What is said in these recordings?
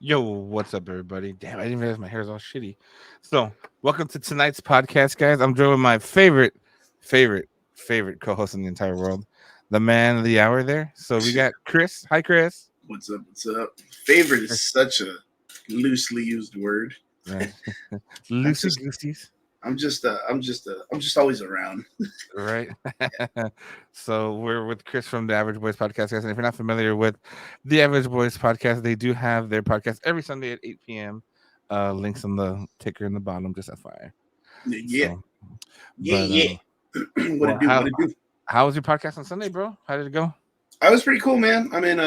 Yo, what's up, everybody? Damn, I didn't realize my hair is all shitty. So, welcome to tonight's podcast, guys. I'm joined with my favorite co-host in the entire world, the man of the hour. There. So we got Chris. Hi, Chris. What's up? What's up? Favorite is such a loosely used word. Right. I'm Lucy just, Goosies. I'm just always around. Right. So we're with Chris from the Average Boys Podcast, guys. And if you're not familiar with the Average Boys Podcast, they do have their podcast every Sunday at 8 p.m. Links on the ticker in the bottom, just FYI. Yeah, So, yeah, but yeah. What well, it do? What it do? how was your podcast on Sunday, bro? How did it go? I was pretty cool, man. I mean,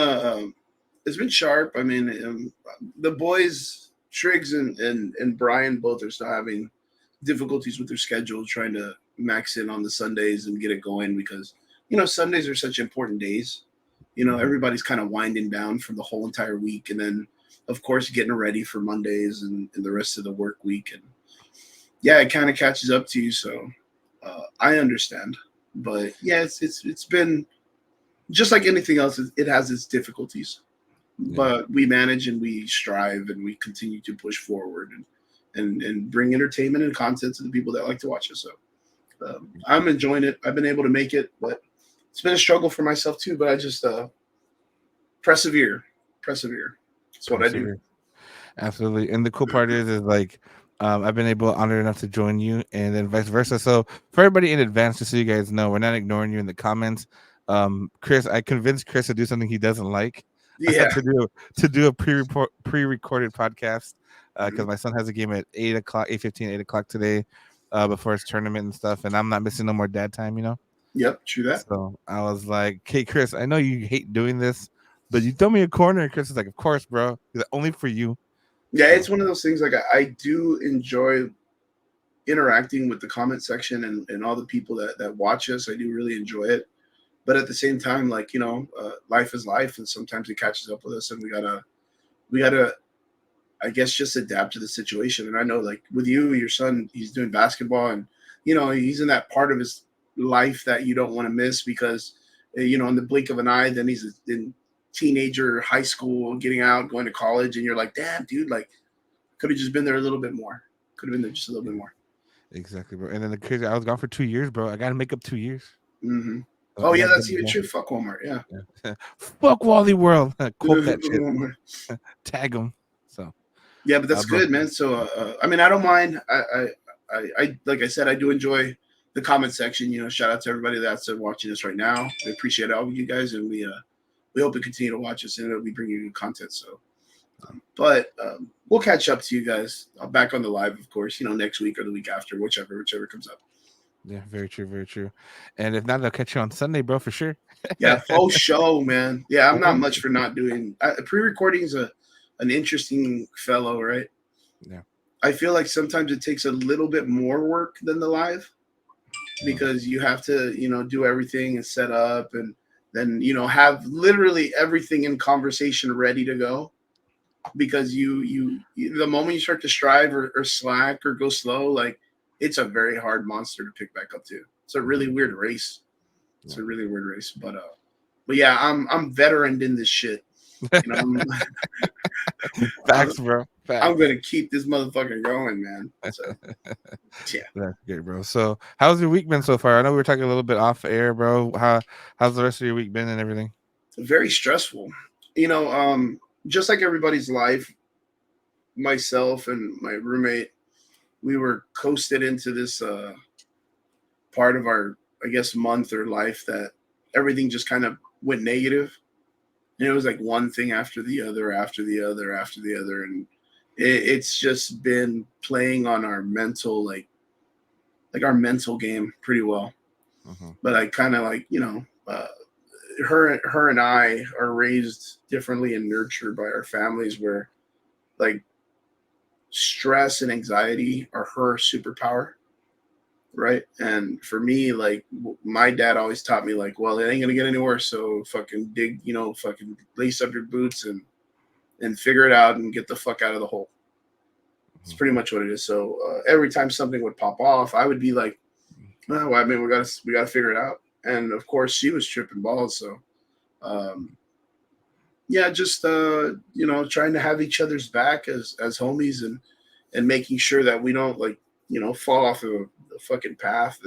it's been sharp. I mean, the boys, Triggs and Brian, both are still having difficulties with their schedule, trying to max in on the Sundays and get it going because Sundays are such important days. Mhm. Everybody's kind of winding down from the whole entire week, and then of course getting ready for Mondays and the rest of the work week. And yeah, it kind of catches up to you. So I understand, but yeah, it's been just like anything else. It has its difficulties, Yeah, but we manage and we strive and we continue to push forward and bring entertainment and content to the people that like to watch us. So I'm enjoying it. I've been able to make it, but it's been a struggle for myself too. But I just persevere, persevere. That's what I do. persevere. Absolutely. And the cool part is like, I've been honored enough to join you, and then vice versa. So for everybody in advance, just so you guys know, we're not ignoring you in the comments. Chris, I convinced Chris to do something he doesn't like, Yeah. to do a pre-recorded podcast, because Mhm. my son has a game at 8 o'clock, 8:15, 8 o'clock today, before his tournament and stuff, and I'm not missing no more dad time. Yep. True that. So I was like, "Hey, Chris, I know you hate doing this, but you throw me a corner." And Chris is like, "Of course, bro. He's like, only for you." Yeah, So it's one of those things. Like I do enjoy interacting with the comment section and all the people that watch us. I do really enjoy it. But at the same time, like life is life, and sometimes it catches up with us, and we gotta I guess just adapt to the situation. And I know, like with you, your son, he's doing basketball, and he's in that part of his life that you don't want to miss because in the blink of an eye, then he's in teenager, high school, getting out, going to college, and you're like, damn, dude, like could have just been there a little bit more. Could have been there just a little bit yeah, more. exactly, bro. And then the crazy, I was gone for 2 years, bro. I gotta make up 2 years. Hmm. So Oh I yeah, got that's double even down. true. Fuck Walmart. Yeah. Yeah. Fuck Wally World. Quote that shit. Walmart. Tag him. So, Yeah, but that's bro. good, man. So, I mean, I don't mind. I like I said, I do enjoy the comment section. Shout out to everybody that's watching us right now. We appreciate all of you guys, and we hope you continue to watch us and that we bring you good content. So, but we'll catch up to you guys back on the live, of course. Next week or the week after, whichever comes up. Yeah, very true, very true. And if not, they'll catch you on Sunday, bro, for sure. Yeah, full show, man. Yeah, I'm not Right? much for not doing pre-recording is a an interesting fellow, right? Yeah. I feel like sometimes it takes a little bit more work than the live Mhm. because you have to, do everything and set up and then, have literally everything in conversation ready to go because the moment you start to strive or slack or go slow, like it's a very hard monster to pick back up to. It's a really Mhm. weird race. It's Yeah. a really weird race, but yeah, I'm veteran in this shit. You know, I'm, I'm, Facts, bro. I'm Facts. gonna keep this motherfucker going, man. So yeah. That's great, bro. So, how's your week been so far? I know we were talking a little bit off air, bro. How's the rest of your week been and everything? Very stressful. Just like everybody's life, myself and my roommate, we were coasted into this part of our, I guess, month or life that everything just kind of went negative. And it was like one thing after the other, after the other, after the other, and it's just been playing on our mental, like our mental game pretty well. Hmm. But I kind of like, her and I are raised differently and nurtured by our families where like stress and anxiety are her superpower, right? And for me, like my dad always taught me like, well, it ain't gonna get any worse, so fucking dig, fucking lace up your boots and figure it out and get the fuck out of the hole. It's pretty much what it is. So every time something would pop off, I would be like, oh, I mean, we gotta figure it out. And of course, she was tripping balls, so um, yeah, just trying to have each other's back as homies, and making sure that we don't like fall off of the fucking path,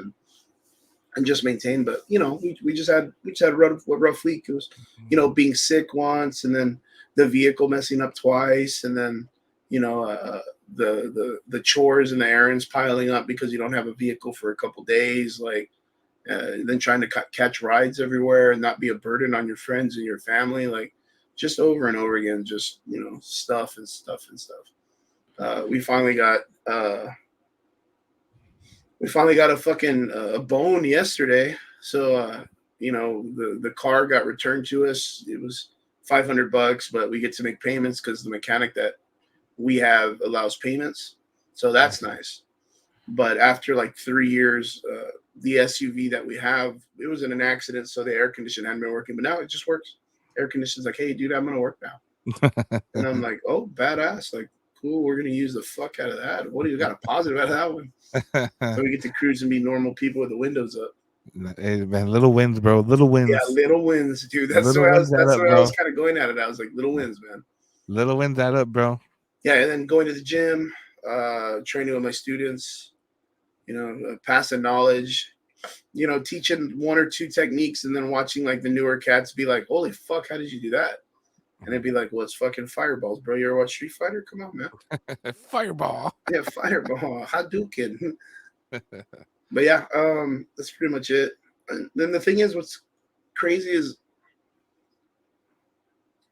and just maintain. But we just had a rough week. It was being sick once, and then the vehicle messing up twice, and then you know the chores and the errands piling up because you don't have a vehicle for a couple days, like then trying to catch rides everywhere and not be a burden on your friends and your family, like just over and over again, just stuff and stuff and stuff. uh, we finally got uh, we finally got a fucking bone yesterday. So the car got returned to us. It was $500, but we get to make payments because the mechanic that we have allows payments. So that's nice. But after like 3 years, the SUV that we have, it was in an accident, so the air conditioner hadn't been working. But now it just works. Air conditioner's like, hey, dude, I'm gonna work now. And I'm like, oh, badass. Like, cool. We're gonna use the fuck out of that. What do you got a positive out of that one? So we get to cruise and be normal people with the windows up. Hey, man, little wins, bro. Little Yeah, wins. little wins, dude. That's the Little way I wins was. add That's up, the way I was bro. kind of going at it. I was like, little wins, man. Little wins add up, bro. Yeah, and then going to the gym, training with my students, passing knowledge, teaching one or two techniques, and then watching like the newer cats be like, "Holy fuck, how did you do that?" And it'd be like, "Well, it's fucking fireballs, bro. You ever watch Street Fighter? Come on, man. Fireball. Yeah, fireball, Hadouken." But yeah, that's pretty much it. And then the thing is, what's crazy is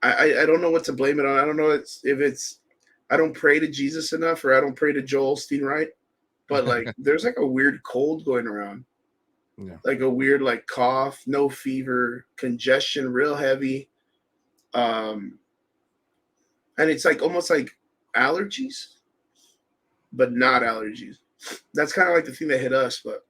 I don't know what to blame it on. I don't know if it's I don't pray to Jesus enough, or I don't pray to Joel Osteen right. But like, there's like a weird cold going around, Yeah. like a weird like cough, no fever, congestion, real heavy, um, and it's like almost like allergies, but not allergies. That's kind of like the thing that hit us, but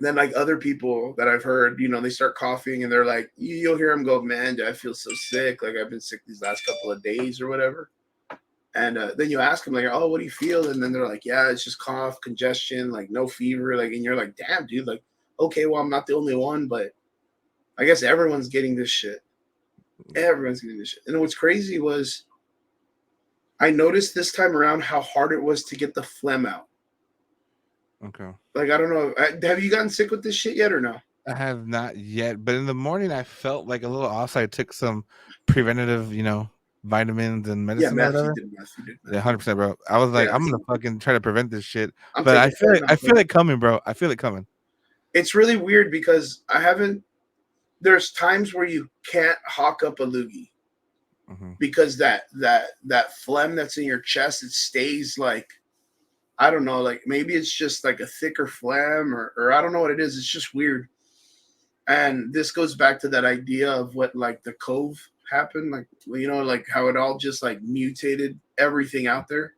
then like other people that I've heard, they start coughing and they're like, you'll hear them go, man, I feel so sick. Like I've been sick these last couple of days or whatever. And then you ask them like, oh, what do you feel? And then they're like, yeah, it's just cough, congestion, like no fever. Like, and you're like, damn, dude, like, okay, well, I'm not the only one, but I guess everyone's getting this shit. Everyone's getting this shit. And what's crazy was I noticed this time around how hard it was to get the phlegm out. Okay. Like, I don't know. Have you gotten sick with this shit yet or no? I have not yet, but in the morning I felt like a little off. So I took some preventative, vitamins and Yeah, medicine or meth. You whatever. did meth. You did Yeah, meth. 100%, bro. I was Yeah, like, I'm gonna fucking try to prevent this shit, I'm but I taking feel fucking it. I feel it coming, bro. I feel it coming. It's really weird because I haven't. There's times where you can't hawk up a loogie because that phlegm that's in your chest, it stays like, I don't know, like maybe it's just like a thicker phlegm, or I don't know what it is. It's just weird. And this goes back to that idea of what like the cove happened, like like how it all just like mutated everything out there,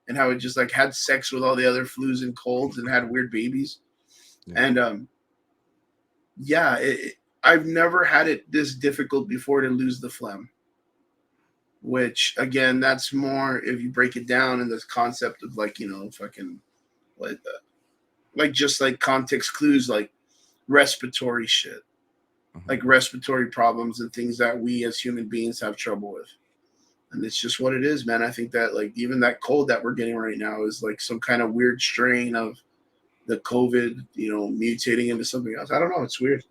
and how it just like had sex with all the other flus and colds and had weird babies. Yeah. And yeah, I've never had it this difficult before to lose the phlegm. Which again, that's more if you break it down in this concept of like fucking like just like context clues, like respiratory shit, like respiratory problems and things that we as human beings have trouble with. And it's just what it is, man. I think that like even that cold that we're getting right now is like some kind of weird strain of the COVID, mutating into something else. I don't know. It's weird.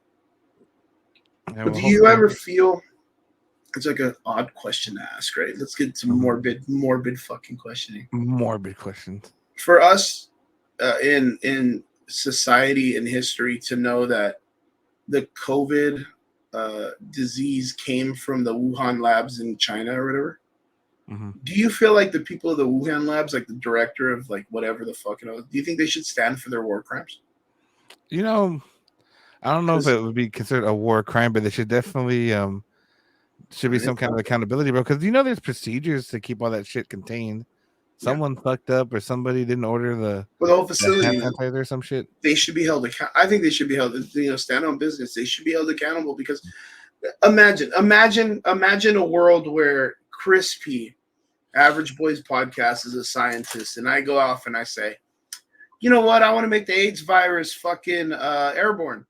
Yeah, But well, do you hopefully. ever feel it's like an odd question to ask, right? Let's get to morbid fucking questioning. Morbid questions. For us, in society and history, to know that the COVID disease came from the Wuhan labs in China or whatever. Do you feel like the people of the Wuhan labs, like the director of like whatever the fuck, do you think they should stand for their war crimes? I don't know if 'Cause it would be considered a war crime, but they should definitely should be some kind of accountability, bro. Because there's procedures to keep all that shit contained. Someone fucked up, or somebody didn't order the whole hand facility, sanitizer or some shit. they should be held accountable. I think they should be held, stand on business. They should be held accountable because imagine a world where ChrisP, Average Boys Podcast, is a scientist, and I go off and I say, you know what? I want to make the AIDS virus fucking airborne.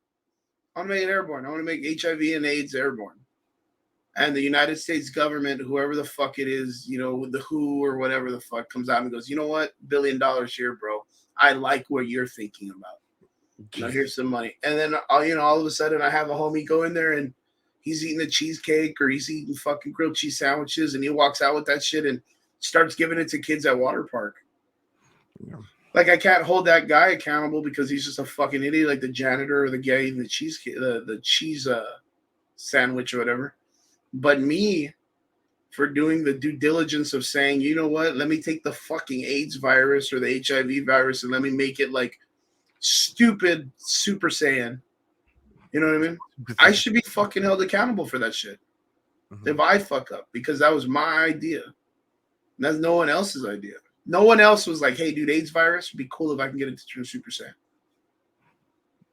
I want to make it airborne. I want to make HIV and AIDS airborne. and the United States government, whoever the fuck it is, the WHO or whatever the fuck, comes out and goes, you know what, $1 billion here, bro. I like what you're thinking about. Jesus. Here's some money. And then, all of a sudden, I have a homie go in there and he's eating a cheesecake or he's eating fucking grilled cheese sandwiches, and he walks out with that shit and starts giving it to kids at water park. Yeah. Like, I can't hold that guy accountable because he's just a fucking idiot, like the janitor or the guy eating the cheesecake, the cheese sandwich or whatever. But me, for doing the due diligence of saying, you know what, let me take the fucking AIDS virus or the HIV virus and let me make it like stupid Super Saiyan. You know what I mean? I should be fucking held accountable for that shit. Mm-hmm. If I fuck up, because that was my idea. That's no one else's idea. No one else was like, hey, dude, AIDS virus would be cool if I can get it to turn Super Saiyan.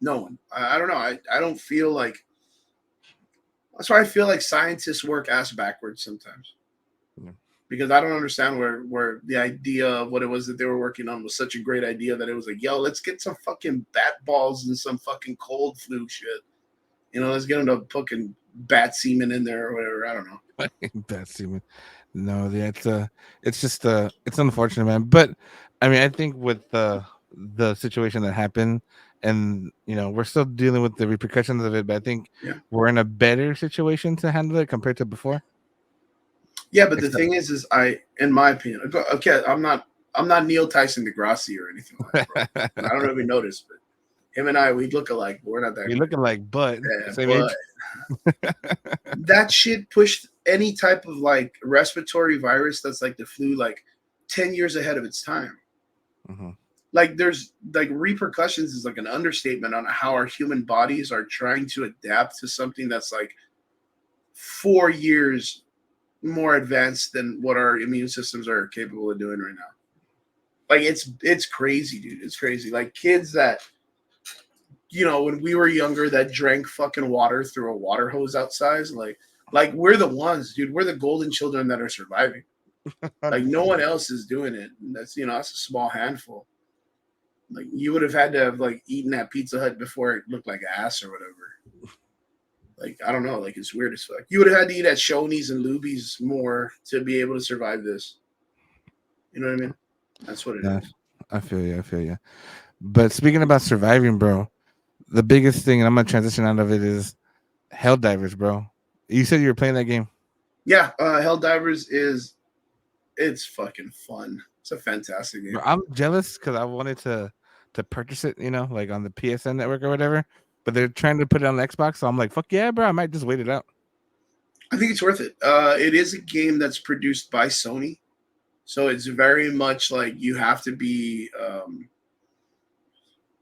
No one. I don't know. I don't feel like. That's why I feel like scientists work ass backwards sometimes. Yeah. Because I don't understand where the idea of what it was that they were working on was such a great idea that it was like, yo, let's get some fucking bat balls and some fucking cold flu shit. Let's get them to fucking bat semen in there or whatever. I don't know. Bat semen. No, it's just it's unfortunate, man. But I mean, I think with the situation that happened, and we're still dealing with the repercussions of it, but I think we're in a better situation to handle it compared to before. Yeah, but the thing is in my opinion, okay, I'm not Neil Tyson deGrasse or anything like that. I don't know if you noticed, but him and I, we look alike. But we're not that. We look alike, but same age. That shit pushed any type of like respiratory virus that's like the flu like 10 years ahead of its time. Mm-hmm. Like there's like repercussions is like an understatement on how our human bodies are trying to adapt to something that's like 4 years more advanced than what our immune systems are capable of doing right now. Like it's crazy, dude. It's crazy. Like kids that, when we were younger that drank fucking water through a water hose outside, like we're the ones, dude. We're the golden children that are surviving. Like no one else is doing it. And that's that's a small handful. Like you would have had to have like eaten at Pizza Hut before it looked like ass or whatever. Like I don't know, like it's weird as fuck. You would have had to eat at Shoney's and Luby's more to be able to survive this. You know what I mean? That's what it is. I feel you. But speaking about surviving, bro, the biggest thing, and I'm gonna transition out of it, is Helldivers, bro. You said you were playing that game. Yeah, Helldivers it's fucking fun. It's a fantastic game. Bro, I'm jealous because I wanted to purchase it, like on the PSN network or whatever. But they're trying to put it on Xbox, so I'm like, fuck yeah, bro. I might just wait it out. I think it's worth it. It is a game that's produced by Sony, so it's very much like you have to be.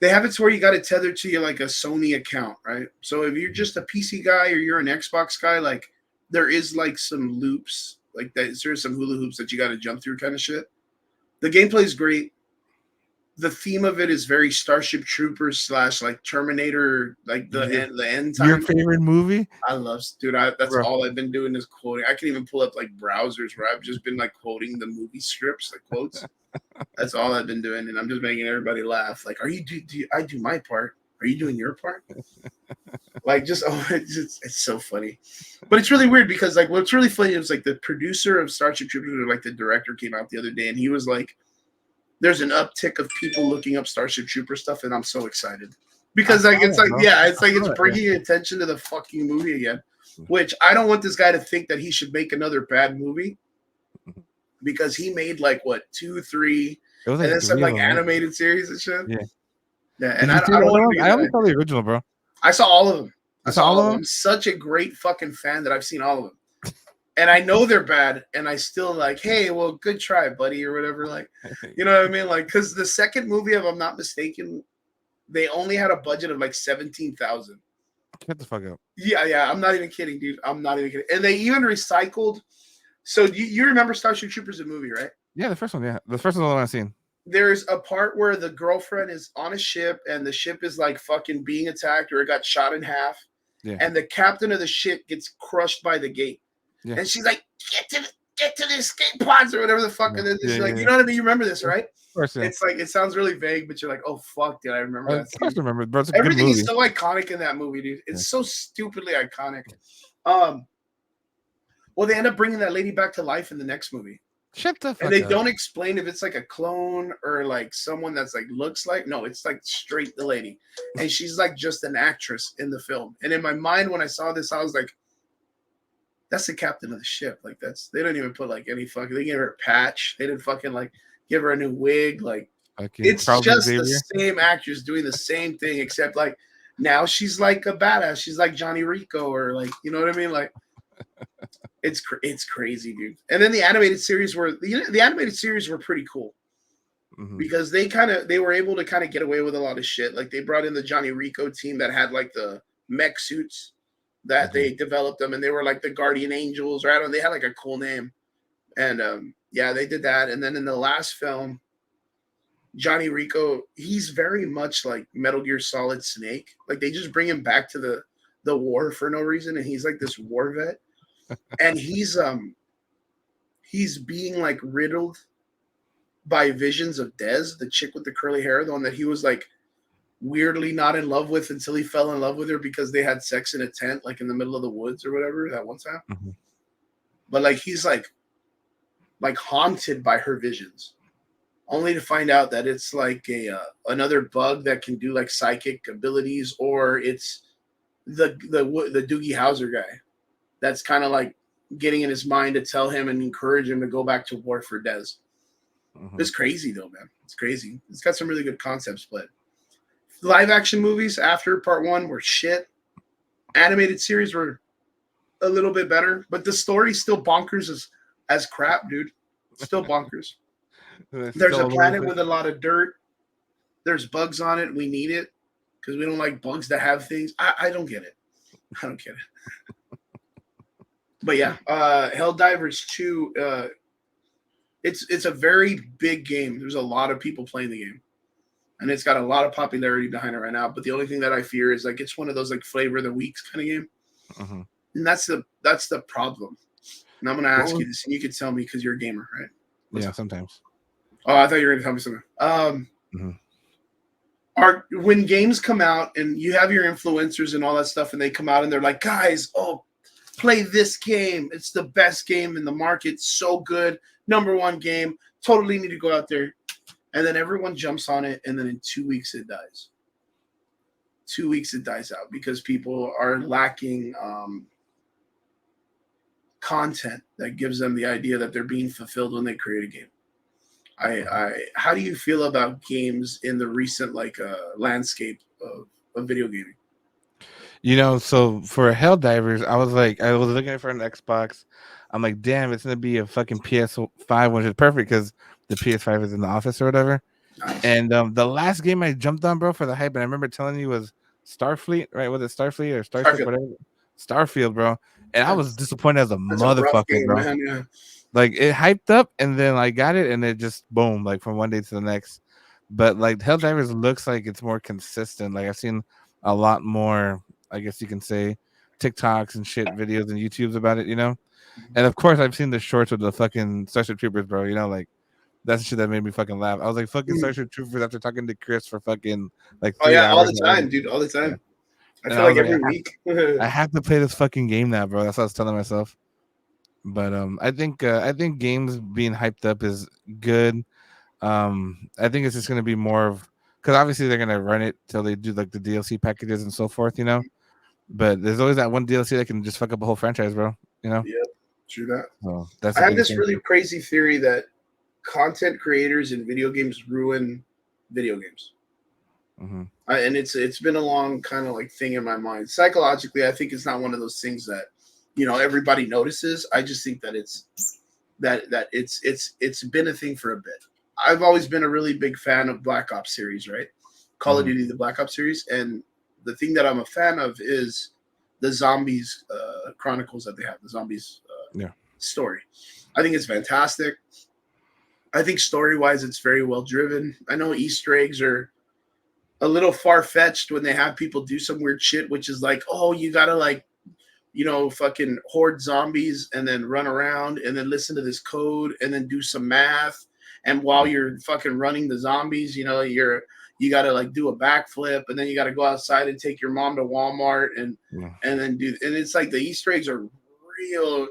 They have it to where you got to tether to your like a Sony account, right? So if you're just a PC guy or you're an Xbox guy, like there is like some loops, like that. There's some hula hoops that you got to jump through, kind of shit. The gameplay is great. The theme of it is very Starship Troopers / like Terminator, like the end time. Your favorite movie? I love, dude. That's all I've been doing is quoting. I can even pull up like browsers where I've just been like quoting the movie scripts, like quotes. That's all I've been doing, and I'm just making everybody laugh. Like, I do my part? Are you doing your part? Like, it's so funny, but it's really weird because like what's really funny is like the producer of Starship Troopers, or like the director, came out the other day, and he was like, there's an uptick of people looking up Starship Trooper stuff, and I'm so excited because it's bringing attention to the fucking movie again. Which I don't want this guy to think that he should make another bad movie because he made like what 2, 3, and then some like animated series and shit. Yeah. And I don't want to. I only saw the original, bro. I saw all of them. I saw all of them. I'm such a great fucking fan that I've seen all of them. And I know they're bad, and I still like, hey, well, good try, buddy, or whatever. Like, you know what I mean? Like, because the second movie, if I'm not mistaken, they only had a budget of like 17,000. Get the fuck up. Yeah. I'm not even kidding, dude. I'm not even kidding. And they even recycled. So you remember Starship Troopers, the movie, right? Yeah, the first one. Yeah, the first one the one I've seen. There's a part where the girlfriend is on a ship, and the ship is like fucking being attacked, or it got shot in half. Yeah. And the captain of the ship gets crushed by the gate. Yeah. And she's like, get to the escape pods or whatever the fuck. Yeah. And then she's like, you know what I mean? You remember this, right? Of course, yeah. It's like, it sounds really vague, but you're like, oh, fuck, dude, I remember that. Of course I remember, bro. It's a Everything good movie. Is so iconic in that movie, dude. It's so stupidly iconic. Well, they end up bringing that lady back to life in the next movie. Shut the And fuck they up. don't explain if it's like a clone or like someone that's like looks like. No, it's like straight the lady. And she's like just an actress in the film. And in my mind, when I saw this, I was like, that's the captain of the ship. Like that's they don't even put like any fucking they gave her a patch. They didn't fucking like give her a new wig. Like Fucking it's Charles just the Xavier. same actress doing the same thing, except like now she's like a badass. She's like Johnny Rico or like you know what I mean? Like it's crazy, dude. And then the animated series were the animated series were pretty cool Hmm. because they were able to kind of get away with a lot of shit. Like they brought in the Johnny Rico team that had like the mech suits that Okay. they developed them, and they were like the Guardian Angels, or I don't. They had like a cool name, and yeah, they did that. And then in the last film, Johnny Rico, he's very much like Metal Gear Solid Snake. Like they just bring him back to the war for no reason, and he's like this war vet, and he's being like riddled by visions of Dez, the chick with the curly hair, the one that he was like weirdly not in love with until he fell in love with her because they had sex in a tent, like in the middle of the woods or whatever that one time. Hmm. But like he's like haunted by her visions, only to find out that it's like a another bug that can do like psychic abilities, or it's the Doogie Howser guy that's kind of like getting in his mind to tell him and encourage him to go back to war for Dez. Hmm. It's crazy though, man. It's crazy. It's got some really good concepts, but live action movies after part one were shit. Animated series were a little bit better, but the story's still bonkers as crap, dude. Still bonkers. It's There's still a all over the planet place. with a lot of dirt. There's bugs on it. We need it because we don't like bugs that have things. I don't get it. I don't get it. But yeah, Helldivers 2, it's a very big game. There's a lot of people playing the game. And it's got a lot of popularity behind it right now. But the only thing that I fear is like it's one of those like flavor of the weeks kind of game. Hmm. And that's the problem. And I'm gonna What ask was? you this, and you can tell me because you're a gamer, right? What's Yeah, up? sometimes. Oh, I thought you were gonna tell me something. Hmm. Are when games come out and you have your influencers and all that stuff, and they come out and they're like, guys, oh, play this game. It's the best game in the market. So good. Number one game. Totally need to go out there. And then everyone jumps on it, and then in 2 weeks it dies. 2 weeks it dies out because people are lacking content that gives them the idea that they're being fulfilled when they create a game. How do you feel about games in the recent like landscape of video gaming? So for Helldivers, I was looking for an Xbox. I'm like, damn, it's gonna be a fucking PS5, which is perfect because the PS5 is in the office or whatever. Nice. And the last game I jumped on, bro, for the hype, and I remember telling you was Starfleet, right? Was it Starfleet or Starship, Starfield. whatever? Starfield, bro. And I was That's disappointed as a that's a rough motherfucker, game, bro. man. Yeah. Like it hyped up, and then I got it, and it just boom, like from one day to the next. But like Helldivers looks like it's more consistent. Like I've seen a lot more, I guess you can say, TikToks and shit videos and YouTubes about it, And of course, I've seen the shorts with the fucking Starship Troopers, bro. Like that's the shit that made me fucking laugh. I was like, fucking Mhm. Starship Troopers after talking to Chris for fucking like Oh three yeah, all hours. the time, dude. All the Yeah. time. I And feel I was like like, every week. I have to play this fucking game now, bro. That's what I was telling myself. But I think games being hyped up is good. I think it's just gonna be more of because obviously they're gonna run it till they do like the DLC packages and so forth. But there's always that one DLC that can just fuck up a whole franchise, bro. You know, Yep, true that. so that's I the have biggest this thing. really crazy theory that content creators in video games ruin video games. Hmm. And it's been a long kind of like thing in my mind. Psychologically, I think it's not one of those things that everybody notices. I just think that it's been a thing for a bit. I've always been a really big fan of Black Ops series, right? Call of Hmm. Duty, the Black Ops series, and the thing that I'm a fan of is the zombies chronicles that they have, the zombies Yeah. story. I think it's fantastic. I think story wise, it's very well driven. I know Easter eggs are a little far fetched when they have people do some weird shit, which is like, oh, you gotta like, fucking horde zombies and then run around and then listen to this code and then do some math. And while you're fucking running the zombies, you gotta like do a backflip and then you gotta go outside and take your mom to Walmart and Yeah. and then do and it's like the Easter eggs are real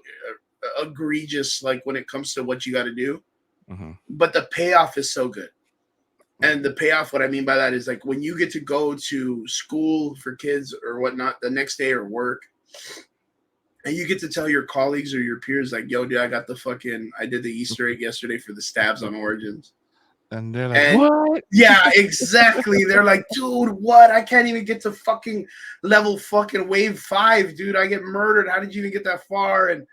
egregious, like when it comes to what you got to do, Mm-hmm. but the payoff is so good. And the payoff, what I mean by that is like when you get to go to school for kids or whatnot the next day or work, and you get to tell your colleagues or your peers like, "Yo, dude, I did the Easter egg yesterday for the stabs on Origins." And they're like, And what? yeah, exactly. They're like, dude, what? I can't even get to fucking level fucking wave 5, dude. I get murdered. How did you even get that far? And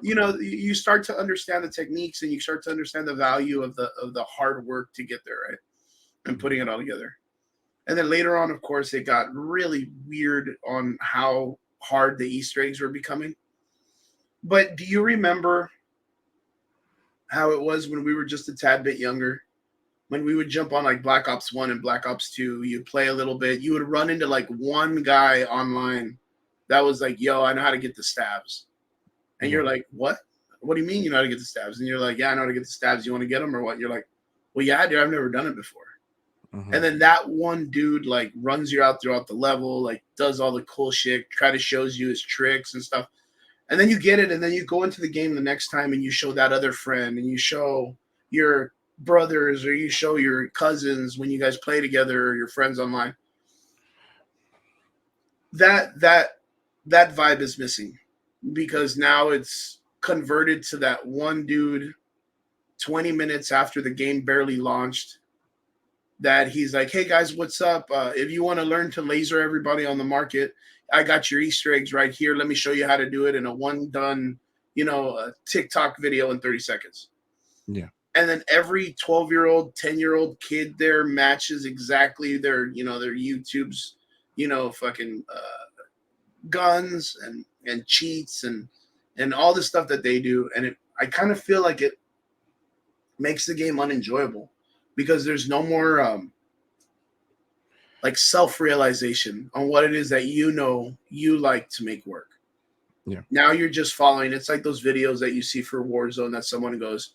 you start to understand the techniques and you start to understand the value of the hard work to get there, right? And putting it all together. And then later on, of course, it got really weird on how hard the Easter eggs were becoming. But do you remember how it was when we were just a tad bit younger? When we would jump on like Black Ops 1 and Black Ops 2, you'd play a little bit, you would run into like one guy online that was like, yo, I know how to get the stabs. And Yeah. you're like, what? What do you mean you know how to get the stabs? And you're like, yeah, I know how to get the stabs. You want to get them or what? You're like, well, yeah, dude, I've never done it before. Mm-hmm. And then that one dude like runs you out throughout the level, like does all the cool shit, kind of shows you his tricks and stuff. And then you get it, and then you go into the game the next time and you show that other friend and you show your brothers or you show your cousins when you guys play together or your friends online. That vibe is missing because now it's converted to that one dude 20 minutes after the game barely launched that he's like, hey guys, what's up? If you want to learn to laser everybody on the market, I got your Easter eggs right here. Let me show you how to do it in a one done, TikTok video in 30 seconds. Yeah. And then every 12-year-old, 10-year-old kid there matches exactly their YouTube's, fucking guns and cheats and all the stuff that they do. And I kind of feel like it makes the game unenjoyable because there's no more like self-realization on what it is that you like to make work. Yeah. Now you're just following. It's like those videos that you see for Warzone that someone goes,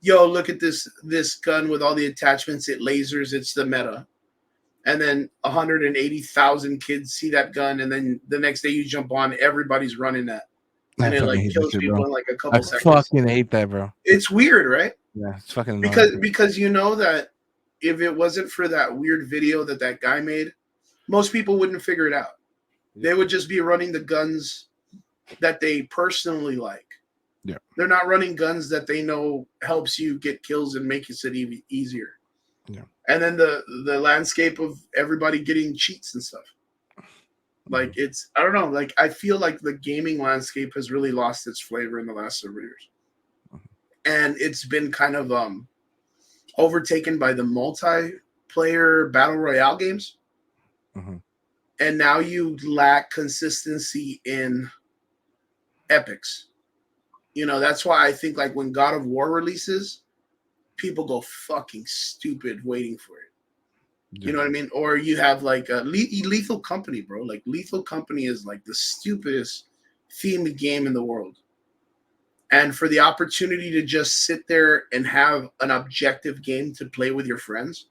yo, look at this gun with all the attachments. It lasers. It's the meta. And then 180,000 kids see that gun. And then the next day you jump on, everybody's running that. I And it fucking like hate that kills shit, people bro. in like a I couple seconds. fucking hate that, bro. It's weird, right? Yeah, it's fucking annoying. Because you know that if it wasn't for that weird video that guy made, most people wouldn't figure it out. They would just be running the guns that they personally like. Yeah. They're not running guns that they know helps you get kills and make it even easier. Yeah. And then the landscape of everybody getting cheats and stuff. Like it's, I don't know, like I feel like the gaming landscape has really lost its flavor in the last several years. And it's been kind of overtaken by the multiplayer battle royale games. Mm-hmm. And now you lack consistency in epics. That's why I think like when God of War releases, people go fucking stupid waiting for it. Yeah. You know what I mean? Or you have like a Lethal Company, bro. Like Lethal Company is like the stupidest themed game in the world. And for the opportunity to just sit there and have an objective game to play with your friends,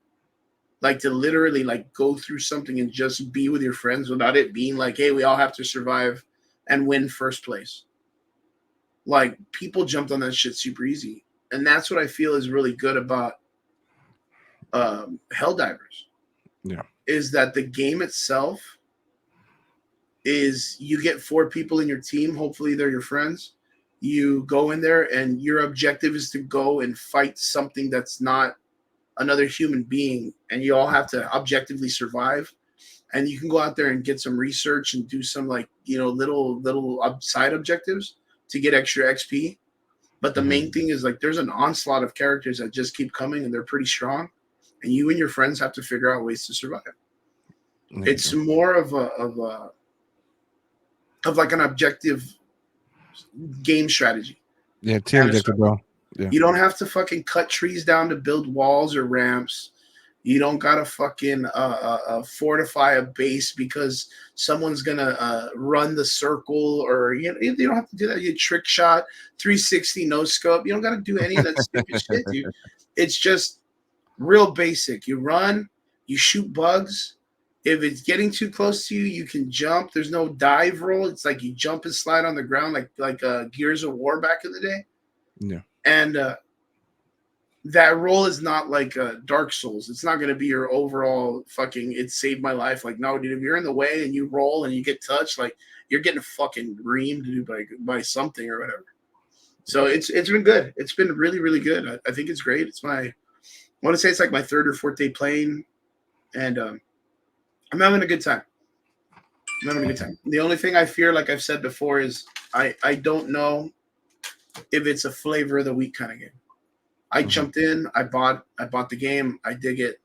like to literally like go through something and just be with your friends without it being like, hey, we all have to survive and win first place. Like people jumped on that shit super easy. And that's what I feel is really good about Helldivers. Yeah. Is that the game itself is you get 4 people in your team. Hopefully they're your friends. You go in there and your objective is to go and fight something that's not another human being. And you all have to objectively survive. And you can go out there and get some research and do some like, little side objectives to get extra XP. But the main thing is like there's an onslaught of characters that just keep coming and they're pretty strong. And you and your friends have to figure out ways to survive. It's more of like an objective game strategy. Yeah, team objective, bro. Yeah. You don't have to fucking cut trees down to build walls or ramps. You don't gotta fucking fortify a base because someone's gonna run the circle, or you don't have to do that. You trick shot, 360 no scope. You don't gotta do any of that stupid shit, dude. It's just real basic. You run, you shoot bugs, If it's getting too close to you, you can jump. There's no dive roll. It's like you jump and slide on the ground, like Gears of War back in the day. Yeah. And that roll is not like Dark Souls. It's not going to be your overall fucking. It saved my life. Like no, dude. If you're in the way and you roll and you get touched, like you're getting fucking reamed by something or whatever. So it's been good. It's been really really good. I think it's great. It's my. I want to say it's like my third or fourth day playing, and I'm having a good time. I'm having a good time. The only thing I fear, like I've said before, is I don't know if it's a flavor of the week kind of game. I jumped in, I bought the game, I dig it.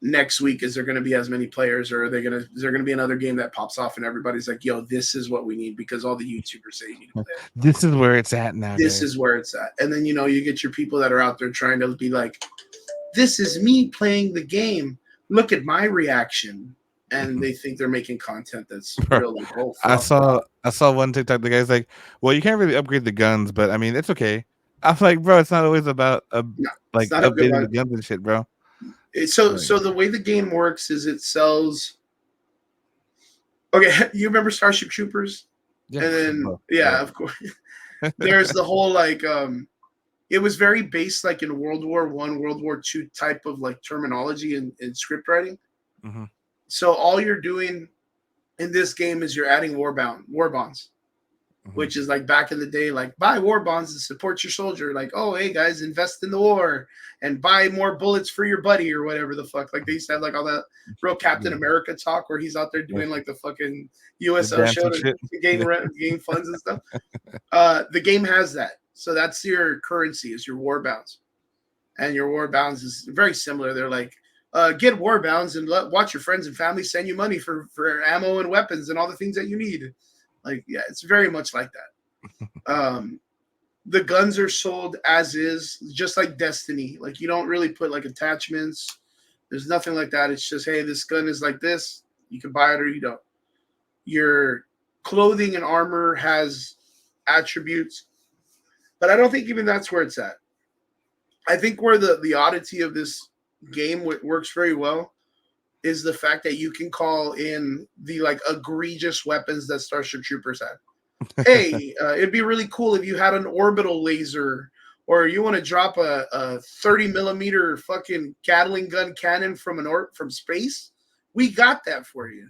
Next week, is there going to be as many players, or is there going to be another game that pops off and everybody's like, "Yo, this is what we need," because all the YouTubers say you need to play it. This is where it's at now. This is where it's at, and then you get your people that are out there trying to be like, "This is me playing the game. Look at my reaction." And they think they're making content that's real. Like, oh, I saw one TikTok. The guy's like, "Well, you can't really upgrade the guns, but I mean, it's okay." I'm like, bro, it's not always about like updating the guns and shit, bro. So the way the game works is it sells. Okay, you remember Starship Troopers? Yeah, and then of course. There's the whole like it was very based like in World War I, World War II type of like terminology and script writing. Mm-hmm. So all you're doing in this game is you're adding war bonds, which is like back in the day, like buy war bonds and support your soldier. Like, oh, hey guys, invest in the war and buy more bullets for your buddy or whatever the fuck. Like they used to have like all that real Captain America talk where he's out there doing like the fucking USO show to gain funds and stuff. The game has that. So that's your currency, is your war bonds. And your war bonds is very similar. They're like, get war bonds and watch your friends and family send you money for ammo and weapons and all the things that you need. Like, yeah, it's very much like that. The guns are sold as is, just like Destiny. Like, you don't really put like attachments. There's nothing like that. It's just, hey, this gun is like this. You can buy it or you don't. Your clothing and armor has attributes, but I don't think even that's where it's at. I think where the oddity of this game works very well is the fact that you can call in the like egregious weapons that Starship Troopers had. Hey, it'd be really cool if you had an orbital laser, or you want to drop a 30 millimeter fucking Gatling gun cannon from from space. We got that for you.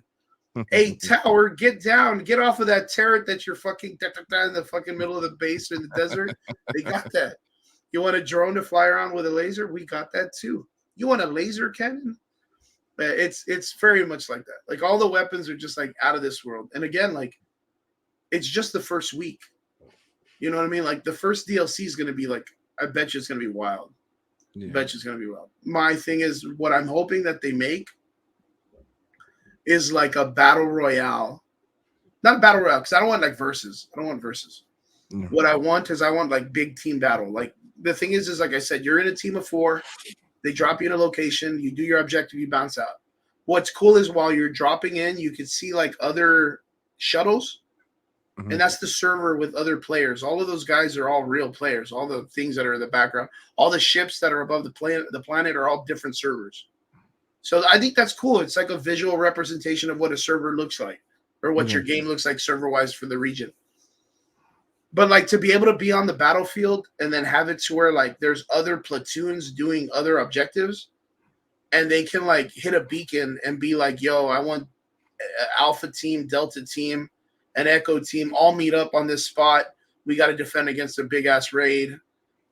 Hey, tower, get down, get off of that turret that you're fucking in the fucking middle of the base or in the desert. They got that. You want a drone to fly around with a laser? We got that too. You want a laser cannon? It's very much like that. Like all the weapons are just like out of this world. And again, like it's just the first week. You know what I mean? Like the first DLC is going to be like, I bet you it's going to be wild. Yeah. I bet you it's going to be wild. My thing is, what I'm hoping that they make is like a battle royale. Not a battle royale, because I don't want like versus. I don't want versus. Mm-hmm. What I want is like big team battle. Like the thing is like I said, you're in a team of 4. They drop you in a location. You do your objective. You bounce out. What's cool is while you're dropping in, you can see like other shuttles. Mm-hmm. And that's the server with other players. All of those guys are all real players. All the things that are in the background, all the ships that are above the planet are all different servers. So I think that's cool. It's like a visual representation of what a server looks like, or what your game looks like server-wise for the region. But like to be able to be on the battlefield and then have it to where like there's other platoons doing other objectives, and they can like hit a beacon and be like, yo, I want Alpha team, Delta team, and Echo team all meet up on this spot. We got to defend against a big ass raid.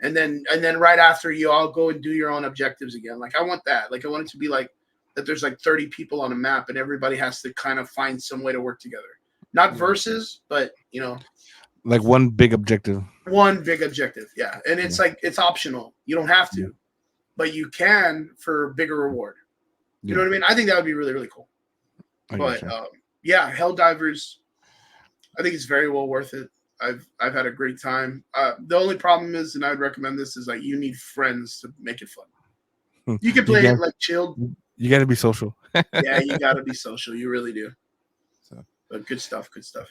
And then right after you all go and do your own objectives again. Like I want that. Like I want it to be like that there's like 30 people on a map and everybody has to kind of find some way to work together. Not versus, but you know, like one big objective. One big objective, yeah. And it's like it's optional. You don't have to, but you can for bigger reward. You know what I mean? I think that would be really, really cool. But yeah, Helldivers, I think it's very well worth it. I've had a great time. The only problem is, and I would recommend this, is like you need friends to make it fun. You can play it like chilled. You got to be social. Yeah, you got to be social. You really do. So, but good stuff. Good stuff.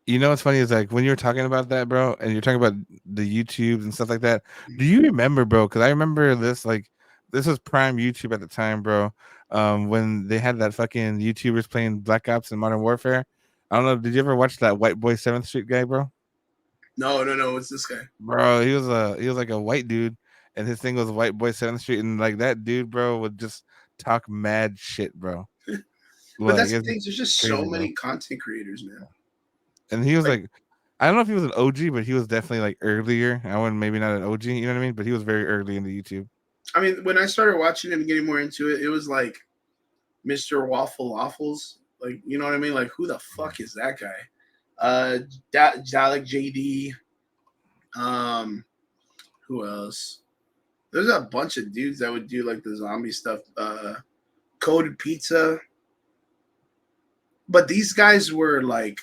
You know what's funny is like when you're talking about that, bro, and you're talking about the YouTubes and stuff like that. Do you remember, bro? Because I remember this. Like this was prime YouTube at the time, bro. when they had that fucking YouTubers playing Black Ops and Modern Warfare. I don't know. Did you ever watch that White Boy 7th Street guy, bro? No. What's this guy? Bro, he was like a white dude, and his thing was White Boy 7th Street, and like that dude, bro, would just talk mad shit, bro. But Like that's the it's thing. There's just so crazy, bro. many content creators, man. And he was Like, like, I don't know if he was an OG, but he was definitely like earlier. I wouldn't maybe not an OG, you know what I mean? But he was very early in the YouTube. I mean, when I started watching it and getting more into it, it was like Mr. Waffle Waffles. Like, you know what I mean? Like, who the fuck is that guy? Dalek JD. Um, who else? There's a bunch of dudes that would do like the zombie stuff. Coded Pizza. But these guys were like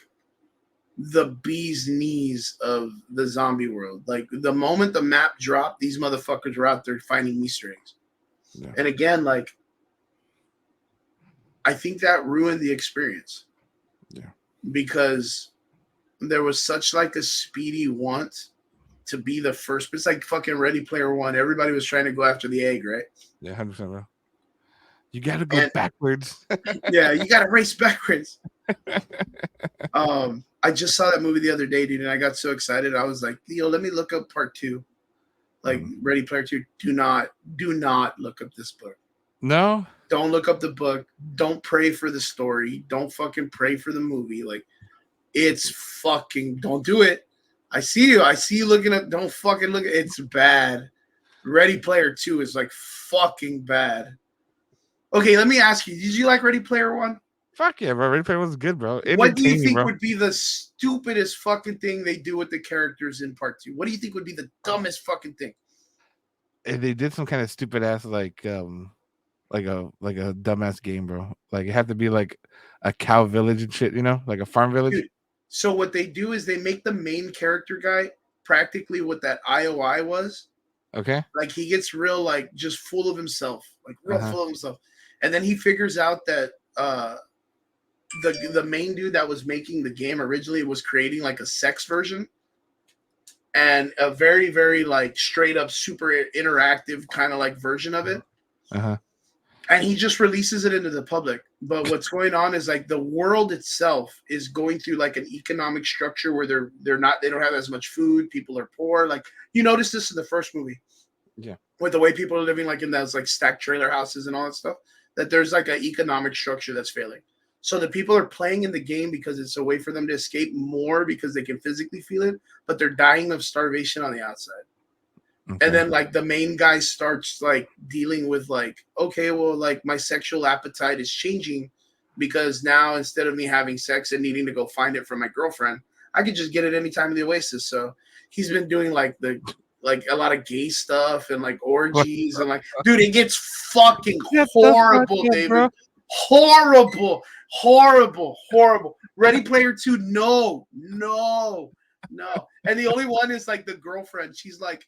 the bee's knees of the zombie world. Like the moment the map dropped, these motherfuckers were out there finding Easter eggs. Yeah. And again, like I think that ruined the experience. Yeah. Because there was such like a speedy want to be the first. It's like fucking Ready Player One. Everybody was trying to go after the egg, right? Yeah, 100%, bro. You got to go And backwards. yeah, you got to race backwards. I just saw that movie the other day, dude, and I got so excited. I was like, yo, let me look up part 2. Like Ready Player 2. Do not look up this book. No. Don't look up the book. Don't pray for the story. Don't fucking pray for the movie. Like, it's fucking. Don't do it. I see you. I see you looking up. Don't fucking look. It's bad. Ready Player 2 is like fucking bad. Okay, let me ask you. Did you like Ready Player 1? Fuck yeah, bro. Ready Player was good, bro. What do you Entertaining, think bro. would be the stupidest fucking thing they do with the characters in part 2? What do you think would be the dumbest fucking thing? And they did some kind of stupid ass like a dumbass game, bro. Like it had to be like a cow village and shit, you know, like a farm village. Dude, so what they do is they make the main character guy practically what that IOI was. Okay. Like he gets real like just full of himself, like real Uh-huh. full of himself. And then he figures out that the main dude that was making the game originally was creating like a sex version and a very very like straight up super interactive kind of like version of it. Uh-huh. And he just releases it into the public. But what's going on is like the world itself is going through like an economic structure where they don't have as much food, people are poor. Like you notice this in the first movie. Yeah. With the way people are living like in those like stacked trailer houses and all that stuff, that there's like an economic structure that's failing. So the people are playing in the game because it's a way for them to escape more because they can physically feel it, but they're dying of starvation on the outside. Okay. And then like the main guy starts like dealing with like, okay, well, like my sexual appetite is changing because now instead of me having sex and needing to go find it from my girlfriend, I could just get it anytime in the Oasis. So he's been doing like a lot of gay stuff and like orgies and like, dude, it gets fucking Get the fuck horrible, up, David. bro. Horrible. Ready Player 2, no. And the only one is like the girlfriend. She's like,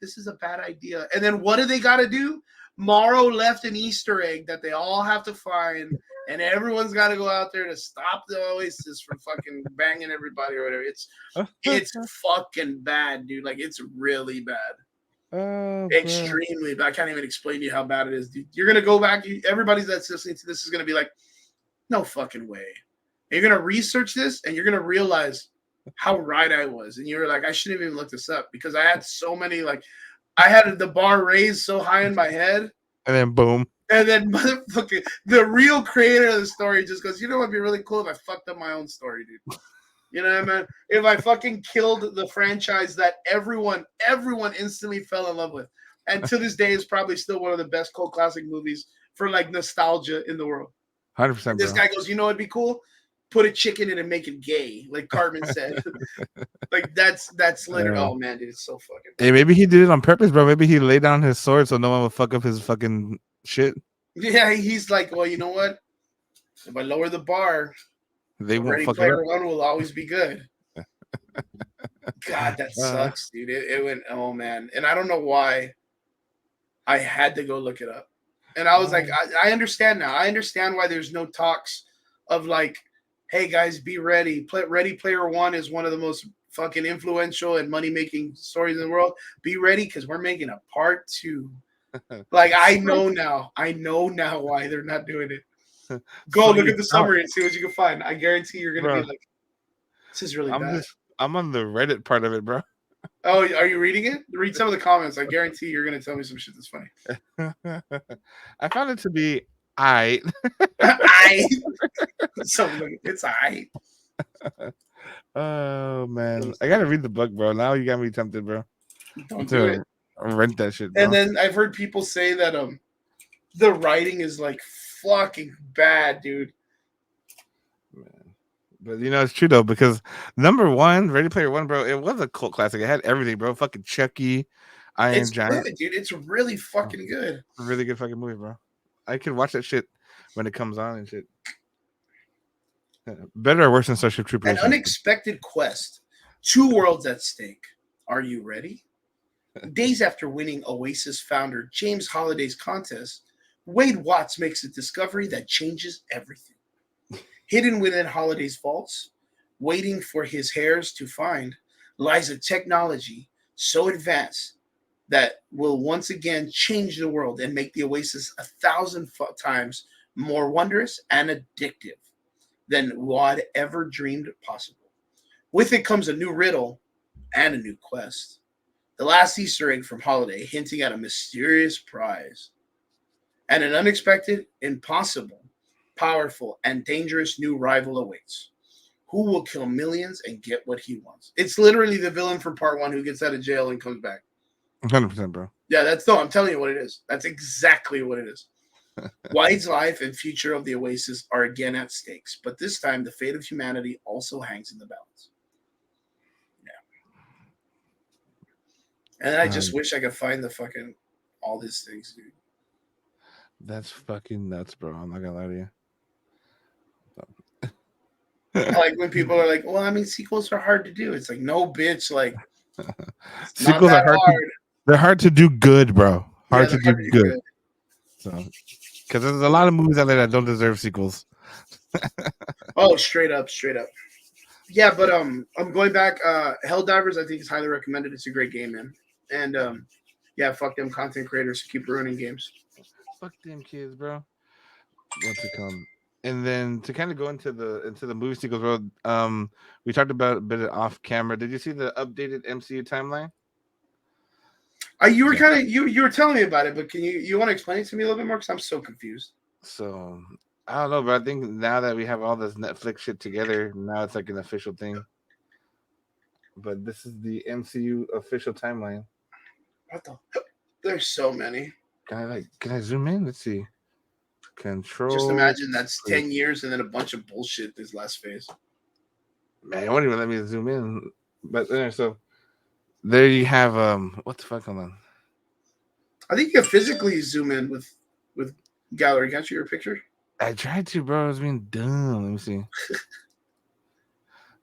this is a bad idea. And then what do they got to do? Morrow left an Easter egg that they all have to find, and everyone's got to go out there to stop the Oasis from fucking banging everybody or whatever. It's fucking bad, dude. Like it's really bad. Extremely bad. I can't even explain to you how bad it is, dude. You're gonna go back. Everybody that's listening to this is gonna be like, no fucking way. And you're gonna research this, and you're gonna realize how right I was. And you were like, I shouldn't even look this up because I had so many, like, I had the bar raised so high in my head. And then boom. And then motherfucking the real creator of the story just goes, you know what'd be really cool if I fucked up my own story, dude. You know what I mean? If I fucking killed the franchise that everyone instantly fell in love with. And to this day is probably still one of the best cult classic movies for like nostalgia in the world. 100%. This guy goes, you know what'd be cool? Put a chicken in and make it gay, like Cartman said. Like that's literally. Oh man, dude, it's so fucking. Hey, maybe he did it on purpose, bro. Maybe he laid down his sword so no one would fuck up his fucking shit. Yeah, he's like, well, you know what? If I lower the bar, they won't Ready fuck Player it up. One will always be good. God, that sucks, dude. It went. Oh man, and I don't know why. I had to go look it up, and I was like, I understand now. I understand why there's no talks of like, hey guys, be ready. Ready Player One is one of the most fucking influential and money making stories in the world. Be ready because we're making a part 2. Like I So, know now. I know now why they're not doing it. Go so look you at the don't, summary and see what you can find. I guarantee you're gonna be bro. like, this is really bad. I'm on the Reddit part of it, bro. Oh, are you reading it? Read some of the comments. I guarantee you're gonna tell me some shit that's funny. I found it to be I. I something like it's I. Oh man, I gotta read the book, bro. Now you got me tempted, bro. Don't do it. To rent that shit, And bro. then I've heard people say that the writing is like fucking bad, dude. Man. But it's true though, because number one, Ready Player One, bro, it was a cult classic. It had everything, bro. Fucking Chucky, Iron It's Giant. good, dude. It's really Oh, fucking good. really good fucking movie, bro. I can watch that shit when it comes on and shit. Better or worse than Starship An Troopers? unexpected quest. Two worlds at stake. Are you ready? Days after winning Oasis founder James Holliday's contest, Wade Watts makes a discovery that changes everything. Hidden within Holliday's vaults, waiting for his heirs to find, lies a technology so advanced that will once again change the world and make the Oasis 1,000 times more wondrous and addictive than what ever dreamed possible. With it comes a new riddle and a new quest. The last Easter egg from Holiday hinting at a mysterious prize and an unexpected, impossible, powerful, and dangerous new rival awaits. Who will kill millions and get what he wants? It's literally the villain from part one who gets out of jail and comes back. 100%, bro. Yeah, I'm telling you what it is. That's exactly what it is. White's life and future of the Oasis are again at stakes, but this time the fate of humanity also hangs in the balance. And I just Um, wish I could find the fucking all these things, dude. that's fucking nuts, bro. I'm not gonna lie to I like when people are like, "Well, I mean, sequels are hard to do." It's like, no, bitch, like you. it's not Sequels are that hard to. hard. They're hard to do good, bro. Yeah, Hard they're to do hard to do good. good. So, because there's a lot of movies out there that don't deserve sequels. Oh, straight up, straight up. Yeah, but I'm going back. Helldivers, I think is highly recommended. It's a great game, man. And yeah, fuck them content creators who keep ruining games. Fuck them kids, bro. What's it called? And then to kind of go into the movie sequels, bro. We talked about a bit of off camera. Did you see the updated MCU timeline? You were Yeah. kind of you were telling me about it, but can you want to explain it to me a little bit more? Because I'm so confused. So I don't know, but I think now that we have all this Netflix shit together, now it's like an official thing. But this is the MCU official timeline. What the? There's so many. Can I zoom in? Let's see. Just Control. imagine that's 10 years and then a bunch of bullshit this last phase. Man, it won't even let me zoom in. But so there you have what the fuck? Hold on. I think you can physically zoom in with gallery. Can't you your picture? I tried to, bro. I was being dumb. Let me see.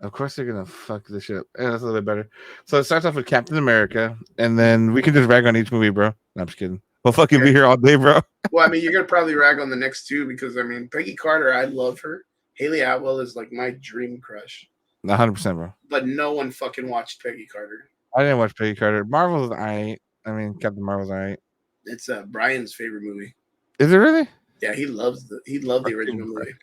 Of course they're gonna fuck this shit up. Yeah, that's a little bit better. So it starts off with Captain America, and then we can just rag on each movie, bro. No, I'm just kidding. We'll fucking Yeah. be here all day, bro. Well, I mean, you're gonna probably rag on the next two because I mean, Peggy Carter, I love her. Haley Atwell is like my dream crush, 100%, bro. but no one fucking watched Peggy Carter. I didn't watch Peggy Carter. Marvel's alright. I mean, Captain Marvel's alright. It's Brian's favorite movie. Is it really? Yeah, he loved the original movie.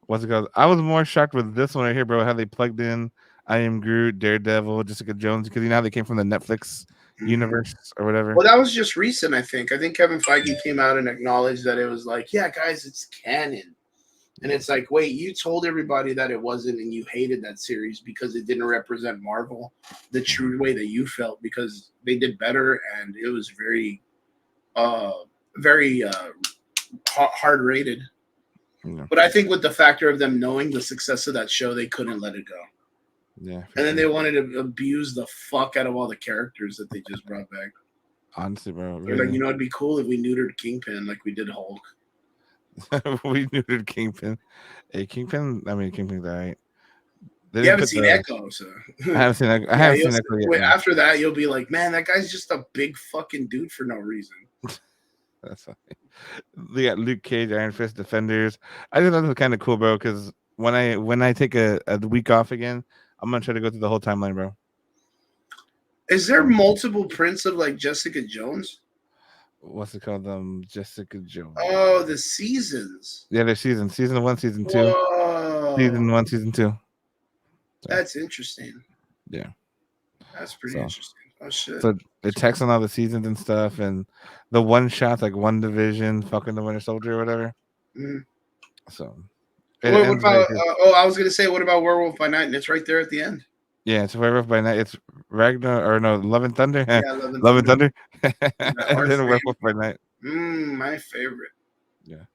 What's it called? I was more shocked with this one right here, bro. How they plugged in I Am Groot, Daredevil, Jessica Jones, because you know how they came from the Netflix Mm-hmm. universe or whatever. Well, that was just recent, I think. I think Kevin Feige came out and acknowledged that it was like, yeah, guys, it's canon. And it's like, wait, you told everybody that it wasn't and you hated that series because it didn't represent Marvel the true way that you felt because they did better and it was uh, very hard rated. Yeah, But I think with the factor of them knowing the success of that show, they couldn't let it go. yeah. And then they wanted to abuse the fuck out of all the characters that they just brought back. Honestly, bro. They're like, Really. it'd be cool if we neutered Kingpin like we did Hulk. We neutered Kingpin. Hey, Kingpin. I mean, Kingpin's alright. They You didn't haven't put seen the. Echo, so I haven't seen that. I yeah, haven't seen Echo yet. No. after that you'll be like, man, that guy's just a big fucking dude for no reason. That's fine. They got Luke Cage, Iron Fist, Defenders. I just thought it was kind of cool, bro. Because when I take a week off again, I'm gonna try to go through the whole timeline, bro. Is there multiple prints of like Jessica Jones? what's it called? Jessica Jones. Oh, the seasons. Yeah, there's season one, season two, Whoa, season one, season two. So that's interesting. yeah, That's pretty so interesting. Oh shit. so it checks on all the seasons and stuff, and the one shots like one division, fucking the Winter Soldier or whatever. Mhm. So it What ends about? right here. Oh, I was gonna say, what about Werewolf by Night? And it's right there at the end. Yeah, it's Werewolf by Night. It's Ragnar or no, Love and Thunder. Yeah, Love and Love and Thunder. Thunder, Yeah, and our then fame. Werewolf by Night. My favorite. Yeah.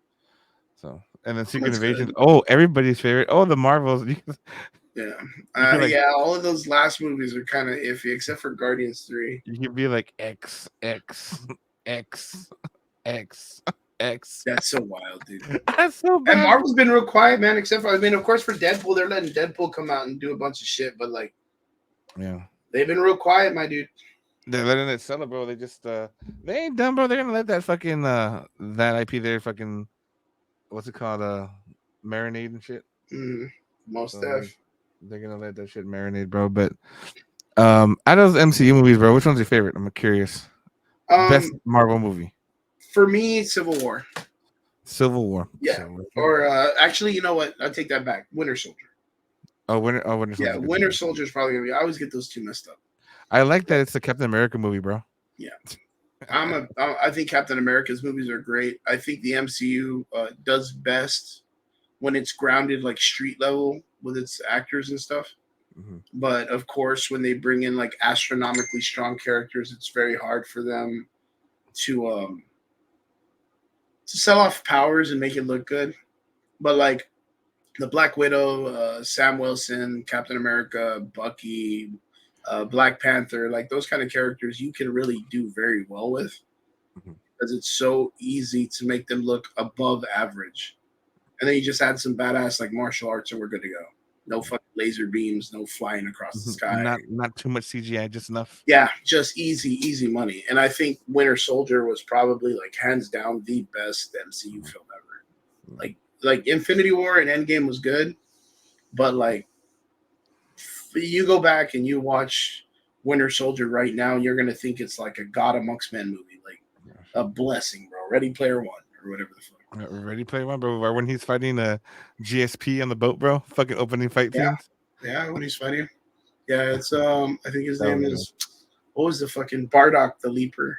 So and then Secret That's Invasion. good. Oh, everybody's favorite. Oh, the Marvels. Yeah. You can like Yeah. All of those last movies are kind of iffy, except for Guardians 3. you can be like X X X X X. That's so wild, dude. That's so And bad. Marvel's been real quiet, man. Except for, I mean, of course, for Deadpool, they're letting Deadpool come out and do a bunch of shit, but like, Yeah. they've been real quiet, my dude. They're letting it settle, bro. They just they ain't done, bro. They're gonna let that fucking that IP there fucking what's it called? Marinade and shit. Mm, most So def. they're gonna let that shit marinate, bro. But out of those MCU movies, bro, which one's your favorite? I'm curious. Best Um, Marvel movie. for me, Civil War. Civil War. Yeah. Or actually, you know what? I take that back. Winter Soldier. Winter Yeah, Soldier's good Winter too. Soldier is probably gonna be. I always get those two messed up. I like that it's the Captain America movie, bro. Yeah. I think Captain America's movies are great. I think the MCU does best when it's grounded like street level with its actors and stuff. Mhm. But of course, when they bring in like astronomically strong characters, it's very hard for them to um to sell off powers and make it look good. But like the Black Widow, Sam Wilson, Captain America, Bucky, Black Panther, like those kind of characters, you can really do very well with Mhm. because it's so easy to make them look above average. And then you just add some badass like martial arts, and we're good to go. No fucking laser beams, no flying across the sky. Not too much CGI, just enough. Yeah, just easy money. And I think Winter Soldier was probably like hands down the best MCU film ever. Like Infinity War and Endgame was good, but like you go back and you watch Winter Soldier right now, you're gonna think it's like a God Amongst Men movie, like a blessing, bro. Ready Player One or whatever the fuck. Ready Player One, bro. When he's fighting GSP on the boat, bro. Fucking opening fight Yeah, scenes. yeah. When he's fighting, yeah, it's I think his That name was good. is what was the fucking Bardock the Leaper.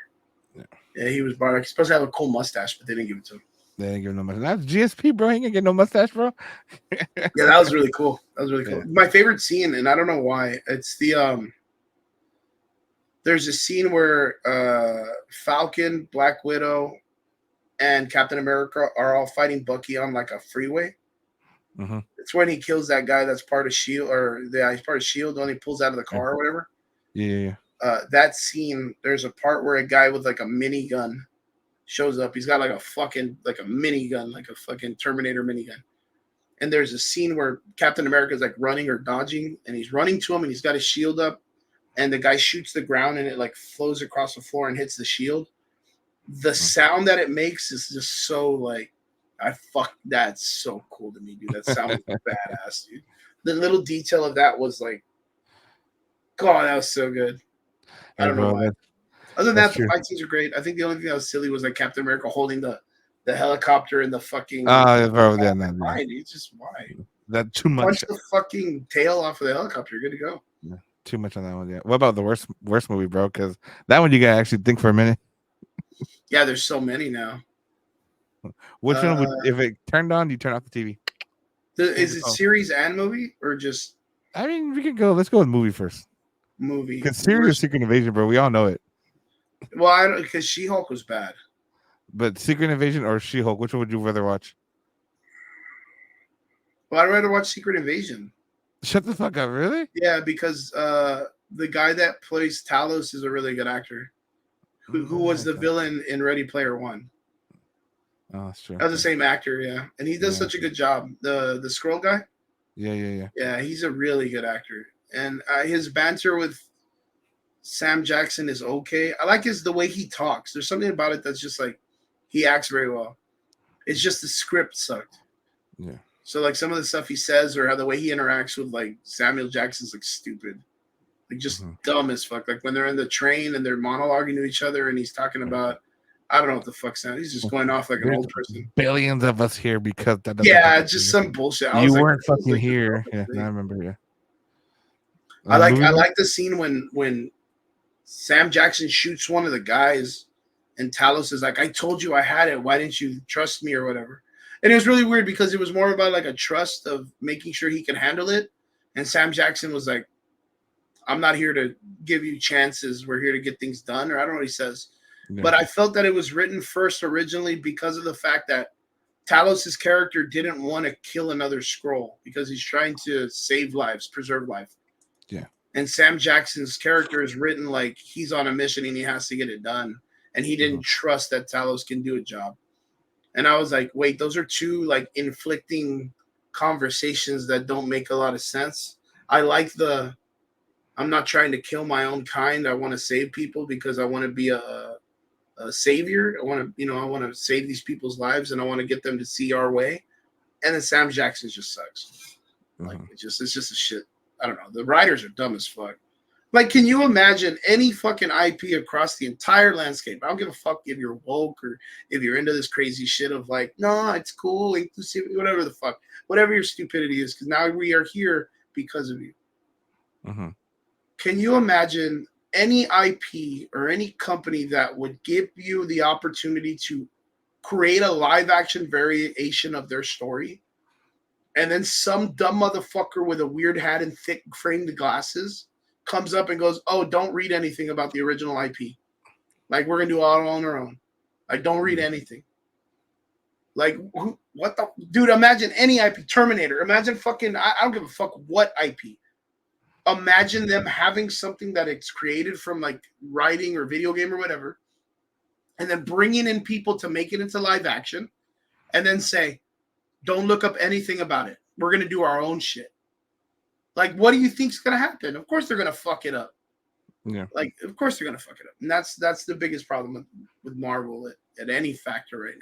Yeah. Yeah, he was Bardock. He's supposed to have a cool mustache, but they didn't give it to him. They didn't give him no mustache. That's GSP, bro. He ain't gonna get no mustache, bro. Yeah, that was really cool. That was really cool. Yeah. My favorite scene, and I don't know why, it's the there's a scene where Falcon, Black Widow, and Captain America are all fighting Bucky on like a freeway. Mm-hmm. It's when he kills that guy that's part of Shield, or yeah, he's part of Shield when he pulls out of the car or whatever. Yeah. That scene, there's a part where a guy with like a minigun shows up. He's got like a fucking like a minigun, like a fucking Terminator minigun. And there's a scene where Captain America's like running or dodging, and he's running to him, and he's got his shield up, and the guy shoots the ground, and it like flows across the floor and hits the shield. The sound that it makes is just so like, that's so cool to me, dude. That sound was badass, dude. The little detail of that was like, God, that was so good. I Hey, don't know bro, why. Other than that's that, the true. fight scenes are great. I think the only thing that was silly was like Captain America holding the helicopter and the fucking. Bro, yeah, no, Why, dude? Just why? that too Punch much. the fucking tail off of the helicopter. You're good to go. Yeah, too much on that one. Yeah. What about the worst movie, bro? Because that one you gotta actually think for a minute. Yeah, there's so many now. Which one would, if it turned on, you turn off the TV? Is it series and movie or just I mean, we could go. Let's go with movie first. movie? Because serious Secret Invasion, bro. We all know it. Well, I don't, because She-Hulk was bad. But Secret Invasion or She-Hulk, which one would you rather watch? Well, I'd rather watch Secret Invasion. Shut the fuck up, really? Yeah, because the guy that plays Talos is a really good actor. Who was the villain in Ready Player One? Oh, that's true. That's the same actor, yeah, and he does such a good job. The Skrull guy. Yeah. Yeah, he's a really good actor, and his banter with Sam Jackson is okay. I like the way he talks. There's something about it that's just like he acts very well. It's just the script sucked. Yeah. So like some of the stuff he says or how the way he interacts with like Samuel Jackson's like stupid, like just dumb as fuck. Like when they're in the train and they're monologuing to each other and he's talking about I don't know what the fuck sound. He's just going off like an There's old person. billions of us here because Yeah, just some bullshit. I you was like, weren't that feels fucking like the here. dumbest Yeah, I thing. remember. Yeah. I Movie bro? like the scene when Sam Jackson shoots one of the guys, and Talos is like, "I told you I had it. Why didn't you trust me or whatever?" And it was really weird because it was more about like a trust of making sure he can handle it, and Sam Jackson was like, "I'm not here to give you chances. We're here to get things done." Or I don't know what he says, Yeah. but I felt that it was written first originally because of the fact that Talos's character didn't want to kill another scroll because he's trying to save lives, preserve life. Yeah. And Sam Jackson's character is written like he's on a mission and he has to get it done. And he didn't trust that Talos can do a job. And I was like, wait, those are two like inflicting conversations that don't make a lot of sense. I like the I'm not trying to kill my own kind. I want to save people because I want to be a savior. I want to, I want to save these people's lives and I want to get them to see our way. And then Sam Jackson just sucks. Like it's just a shit. I don't know. The writers are dumb as fuck. Like, can you imagine any fucking IP across the entire landscape? I don't give a fuck if you're woke or if you're into this crazy shit of like, no, it's cool, inclusivity, whatever the fuck, whatever your stupidity is, because now we are here because of you. Can you imagine any IP or any company that would give you the opportunity to create a live action variation of their story? And then some dumb motherfucker with a weird hat and thick framed glasses comes up and goes, "Oh, don't read anything about the original IP. Like we're gonna do it all on our own. Like don't read anything." Like what the dude? Imagine any IP. Terminator. Imagine fucking. I don't give a fuck what IP. Imagine them having something that it's created from like writing or video game or whatever, and then bringing in people to make it into live action, and then say, "Don't look up anything about it. We're gonna do our own shit." Like, what do you think's gonna happen? Of course they're gonna fuck it up. Yeah. Like, of course they're gonna fuck it up, and that's the biggest problem with Marvel at any factor right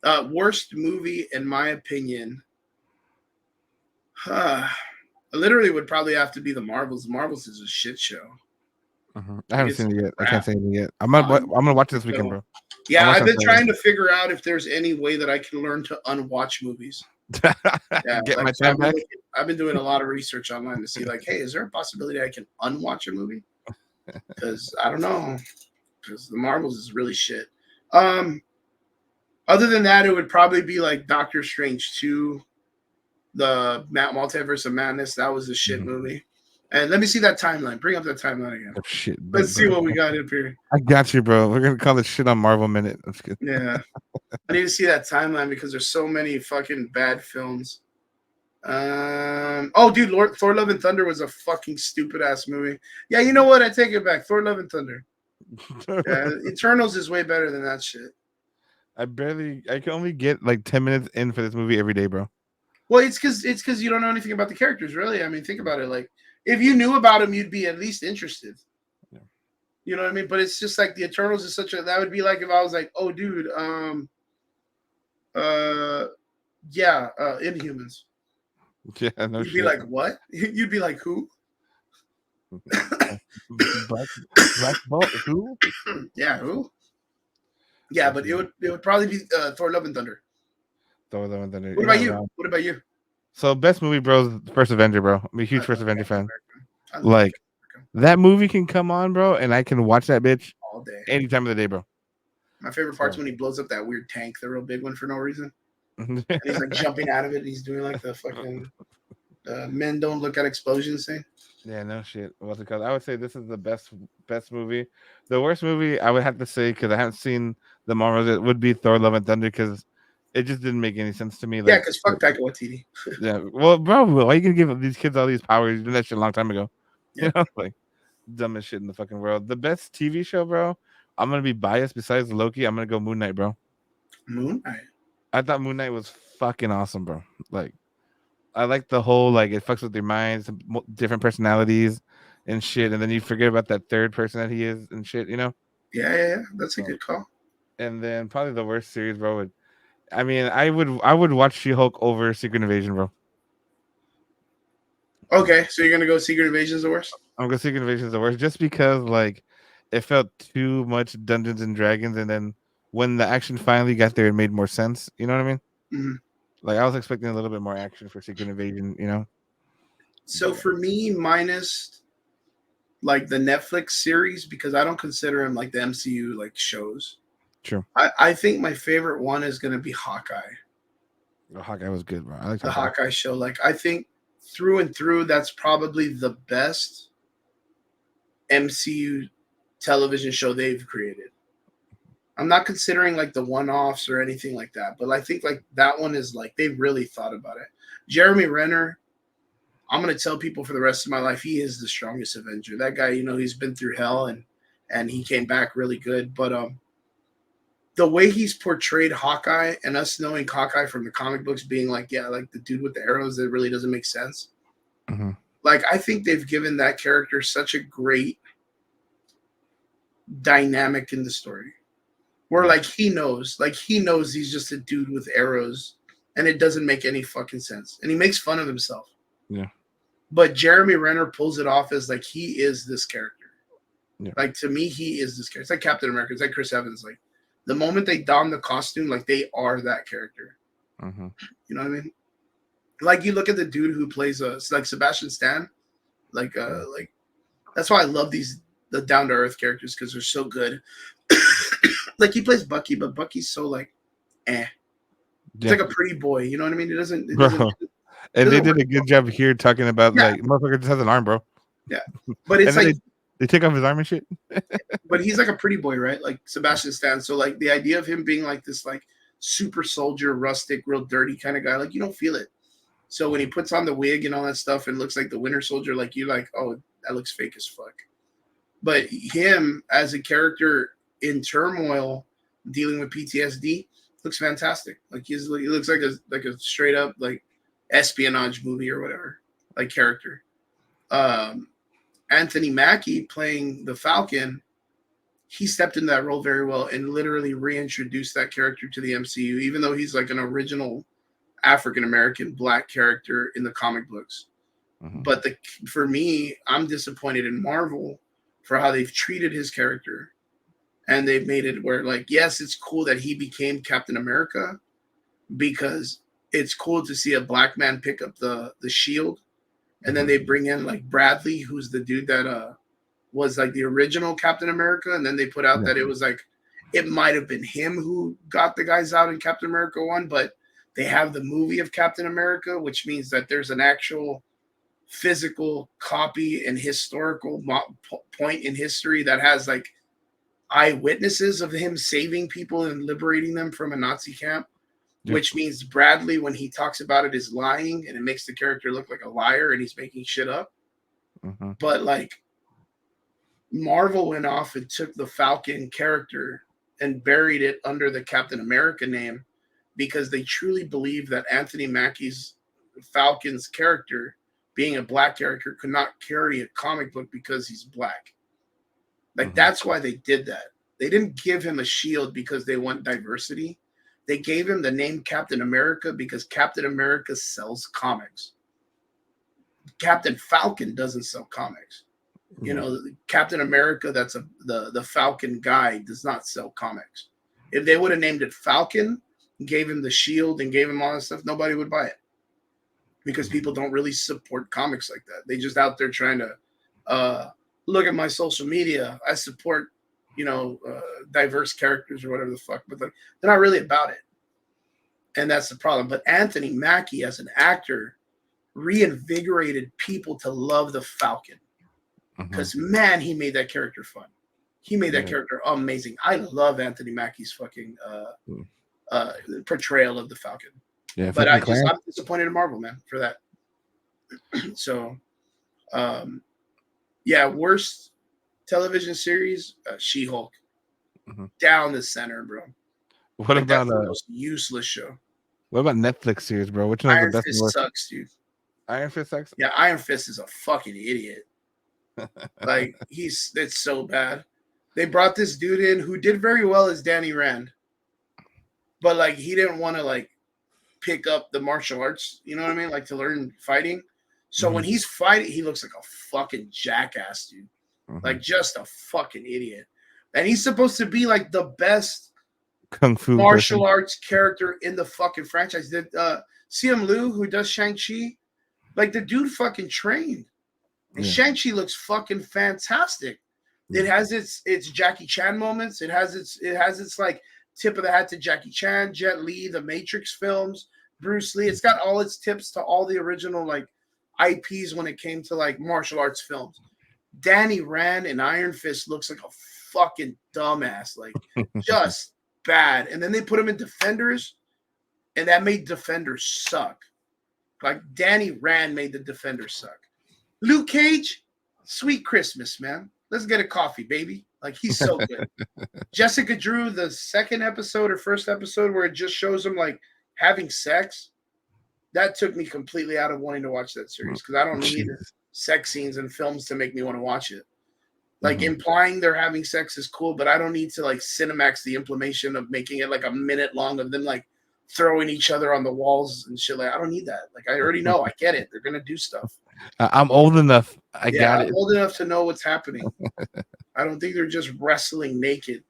now. Worst movie in my opinion, literally would probably have to be the Marvels. The Marvels is a shit show. I haven't It's seen it yet. I crap. can't say anything yet. I'm gonna watch this weekend, bro. Yeah, I'll watch I've on been Friday. trying to figure out if there's any way that I can learn to unwatch movies. Yeah, Get like my so time back. I've been doing a lot of research online to see like, hey, is there a possibility I can unwatch a movie? Because I don't know. Because the Marvels is really shit. Other than that, it would probably be like Doctor Strange 2, the Multiverse of Madness. That was a shit movie. And let me see that timeline. Bring up that timeline again. Oh, shit, Let's see bro. what we got up here. I got you, bro. We're gonna call this shit on Marvel Minute. I'm just kidding. Yeah. I need to see that timeline because there's so many fucking bad films. Oh, dude, Thor: Love and Thunder was a fucking stupid ass movie. Yeah, you know what? I take it back. Thor: Love and Thunder. Yeah, Eternals is way better than that shit. I can only get like 10 minutes in for this movie every day, bro. Well, it's because you don't know anything about the characters, really. I mean, think about it. Like, if you knew about them, you'd be at least interested. Yeah. You know what I mean? But it's just like the Eternals is such a. That would be like if I was like, oh, dude, Inhumans. Yeah, no You'd shit. be like, what? You'd be like, who? Black Bolt, who? Yeah, who? Yeah, but it would probably be Thor: Love and Thunder. Thor: Love and Thunder. What about you? What about you? So best movie, bro, is First Avenger, bro. I'm a huge First Avenger fan. Like Like that movie can come on, bro, and I can watch that bitch all day, any time of the day, bro. My favorite part's when he blows up that weird tank, the real big one, for no reason. And he's like jumping out of it. And he's doing like the fucking men don't look at explosions thing. Yeah, no shit. What's it called? I would say this is the best movie. The worst movie I would have to say because I haven't seen the Marvels. It would be Thor: Love and Thunder because it just didn't make any sense to me. Yeah, Like, because fuck Taika Waititi. yeah, well, bro, why you gonna give these kids all these powers? You did that shit a long time ago. Yeah. You know, like dumbest shit in the fucking world. The best TV show, bro. I'm gonna be biased. Besides Loki, I'm gonna go Moon Knight, bro. Moon Knight. I thought Moon Knight was fucking awesome, bro. Like, I like the whole like it fucks with your minds, different personalities and shit, and then you forget about that third person that he is and shit, you know. Yeah. That's a good call. And then probably the worst series, bro. I would watch She-Hulk over Secret Invasion, bro. Okay, so you're gonna go Secret Invasion is the worst? I'm gonna Secret Invasion is the worst, just because like it felt too much Dungeons and Dragons, and then when the action finally got there, it made more sense. You know what I mean? Mhm. Like I was expecting a little bit more action for Secret Invasion. So But for me, minus like the Netflix series, because I don't consider them like the MCU like shows. true. I think my favorite one is gonna be Hawkeye, The Hawkeye was good, bro. I like the Hawkeye. Hawkeye show. Like I think through and through, that's probably the best MCU television show they've created. I'm not considering like the one-offs or anything like that, but I think like that one is like they really thought about it. Jeremy Renner, I'm gonna tell people for the rest of my life he is the strongest Avenger. That guy, he's been through hell and he came back really good. But the way he's portrayed Hawkeye and us knowing Hawkeye from the comic books being like, yeah, like the dude with the arrows that really doesn't make sense. Hmm. Like I think they've given that character such a great dynamic in the story. Where like he knows he's just a dude with arrows and it doesn't make any fucking sense. And he makes fun of himself. Yeah. But Jeremy Renner pulls it off as like he is this character. Yeah. Like to me, he is this character. It's like Captain America. It's like Chris Evans. Like the moment they don the costume, like they are that character. Hmm. You know what I mean? Like you look at the dude who plays like Sebastian Stan. Like that's why I love the down to earth characters because they're so good. Like he plays Bucky, but Bucky's so like, eh. It's Yeah, like a pretty boy. You know what I mean? It doesn't. It doesn't. bro. It And they doesn't work. did a good job here talking about Yeah, like motherfucker just has an arm, bro. yeah. But And it's then like, they take off his arm and shit. but he's like a pretty boy, right? Like Sebastian Stan. So like the idea of him being like this like super soldier, rustic, real dirty kind of guy, like you don't feel it. So when he puts on the wig and all that stuff and looks like the Winter Soldier, like you're like, oh, that looks fake as fuck. But him as a character in turmoil, dealing with PTSD, looks fantastic. Like he looks like a straight up like espionage movie or whatever, like character. Um, Anthony Mackie playing the Falcon, he stepped in that role very well and literally reintroduced that character to the MCU, even though he's like an original African American black character in the comic books. Hmm. But for me, I'm disappointed in Marvel for how they've treated his character. And they've made it where, like, yes, it's cool that he became Captain America because it's cool to see a black man pick up the shield. And then Hmm. they bring in like Bradley, who's the dude that was like the original Captain America. And then they put out Yeah. that it was like it might have been him who got the guys out in Captain America 1, but they have the movie of Captain America, which means that there's an actual physical copy and historical point in history that has like eyewitnesses of him saving people and liberating them from a Nazi camp, Yeah. which means Bradley, when he talks about it, is lying and it makes the character look like a liar and he's making shit up. Hmm. But like Marvel went off and took the Falcon character and buried it under the Captain America name because they truly believe that Anthony Mackie's Falcon's character, being a black character, could not carry a comic book because he's black. Like Hmm. that's why they did that. They didn't give him a shield because they want diversity. They gave him the name Captain America because Captain America sells comics. Captain Falcon doesn't sell comics. You Yeah. know, Captain America, that's the Falcon guy, does not sell comics. If they would have named it Falcon, gave him the shield and gave him all that stuff, nobody would buy it because people don't really support comics like that. They just out there trying to look at my social media. I support, diverse characters or whatever the fuck, but they're not really about it. And that's the problem. But Anthony Mackie, as an actor, reinvigorated people to love the Falcon Hmm. because man, he made that character fun. He made that Yeah. character amazing. I love Anthony Mackie's fucking portrayal of the Falcon. Yeah. But Fucking Clarence. I'm disappointed in Marvel, man, for that. So, um, yeah, worst television series, She-Hulk, Hmm. down the center, bro. What Like about that's the most useless show. Netflix series, bro? Which one is the Iron best and Fist worst? sucks, dude. Iron Fist sucks. Yeah, Iron Fist is a fucking idiot. Like it's so bad. They brought this dude in who did very well as Danny Rand, but like he didn't want to like pick up the martial arts, you know what I mean? Like to learn fighting. So when Mhm. he's fighting, he looks like a fucking jackass, dude. Mhm. Like just a fucking idiot. And he's supposed to be like the best kung fu martial person. arts character in the fucking franchise. That CM Liu, who does Shang-Chi, like the dude fucking trained. And Yeah. Shang-Chi looks fucking fantastic. It Yeah. has its Jackie Chan moments. It has its like tip of the hat to Jackie Chan, Jet Li, the Matrix films, Bruce Lee. It's got all its tips to all the original like IPs when it came to like martial arts films. Danny Rand in Iron Fist looks like a fucking dumbass, like just bad. And then they put him in Defenders, and that made Defenders suck. Like Danny Rand made the Defenders suck. Luke Cage, sweet Christmas, man. Let's get a coffee, baby. Like he's so good. Jessica Drew, the second episode or first episode where it just shows him like having sex, that took me completely out of wanting to watch that series because I don't need Jesus. sex scenes in films to make me want to watch it. Like Mhm. implying they're having sex is cool, but I don't need to like Cinemax the implementation of making it like a minute long of them like throwing each other on the walls and shit. Like I don't need that. Like I already know. I get it. They're gonna do stuff. I'm old enough. I Yeah, got I'm it. old enough to know what's happening. I don't think they're just wrestling naked.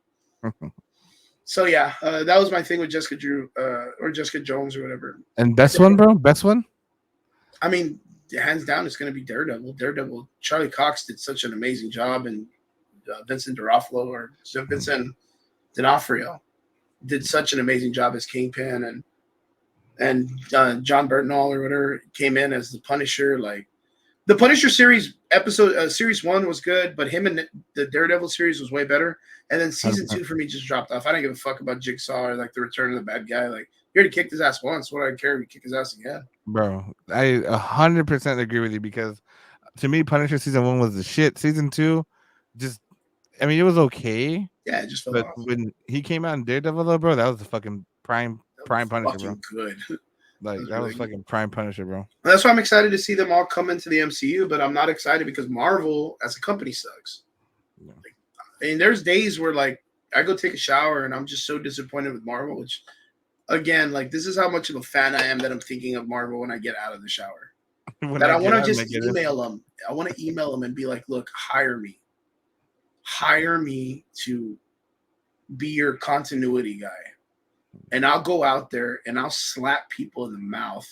So yeah, that was my thing with Jessica Drew or Jessica Jones or whatever. And best one, bro. Best one. I mean, hands down, it's going to be Daredevil. Daredevil. Charlie Cox did such an amazing job, and Vincent D'Onofrio or Vincent D'Onofrio did such an amazing job as Kingpin, and John Bernthal or whatever came in as the Punisher. Like the Punisher series series 1 was good, but him and the Daredevil series was way better. And then season 2 for me just dropped off. I didn't give a fuck about Jigsaw or like the return of the bad guy. Like you already kicked his ass once. What do I care if you kick his ass again? Bro, I 100% agree with you because to me, Punisher season 1 was the shit. Season 2, just I mean, it was okay, Yeah, it just fell but off. when he came out in Daredevil, though, bro, that was the fucking That was prime Punisher, bro. fucking good. That Like was that really was good. fucking prime Punisher, bro. That's why I'm excited to see them all come into the MCU, but I'm not excited because Marvel as a company sucks. Yeah. I mean, there's days where like I go take a shower and I'm just so disappointed with Marvel, which again, like this is how much of a fan I am that I'm thinking of Marvel when I get out of the shower. When That I I want get to out and I just get in, email them. I want to email them and be like, look, hire me to be your continuity guy. And I'll go out there and I'll slap people in the mouth.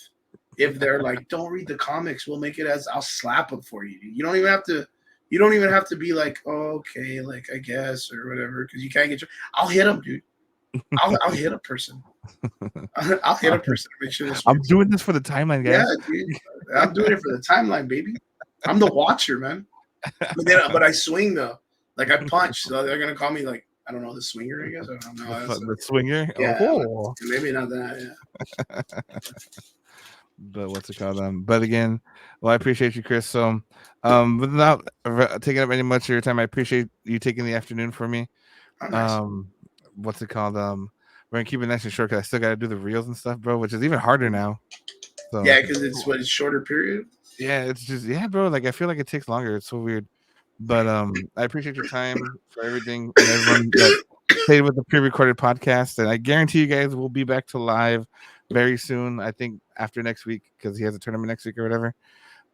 If they're like, don't read the comics, we'll make it as I'll slap them for you. You don't even have to. You don't even have to be like, oh, okay, like I guess or whatever, because you can't get. I'll hit them, dude. I'll hit a person. I'll hit a person to make sure this I'm fits. doing this for the timeline, Yeah, guys. dude. I'm doing it for the timeline, baby. I'm the watcher, man. But I swing though. Like I punch, so they're gonna call me like I don't know the swinger. I guess I don't know. The swinger. Yeah, Oh, maybe not that. Yeah. but what's it called? But again, well, I appreciate you, Chris. So, without taking up any much of your time, I appreciate you taking the afternoon for me. Oh, nice. Um, what's it called? We're gonna keep it nice and short because I still gotta do the reels and stuff, bro, which is even harder now. So, Yeah, because it's shorter period. yeah, it's just bro. Like I feel like it takes longer. It's so weird. But I appreciate your time for everything and everyone that stayed with the pre-recorded podcast. And I guarantee you guys will be back to live very soon. I think after next week because he has a tournament next week or whatever.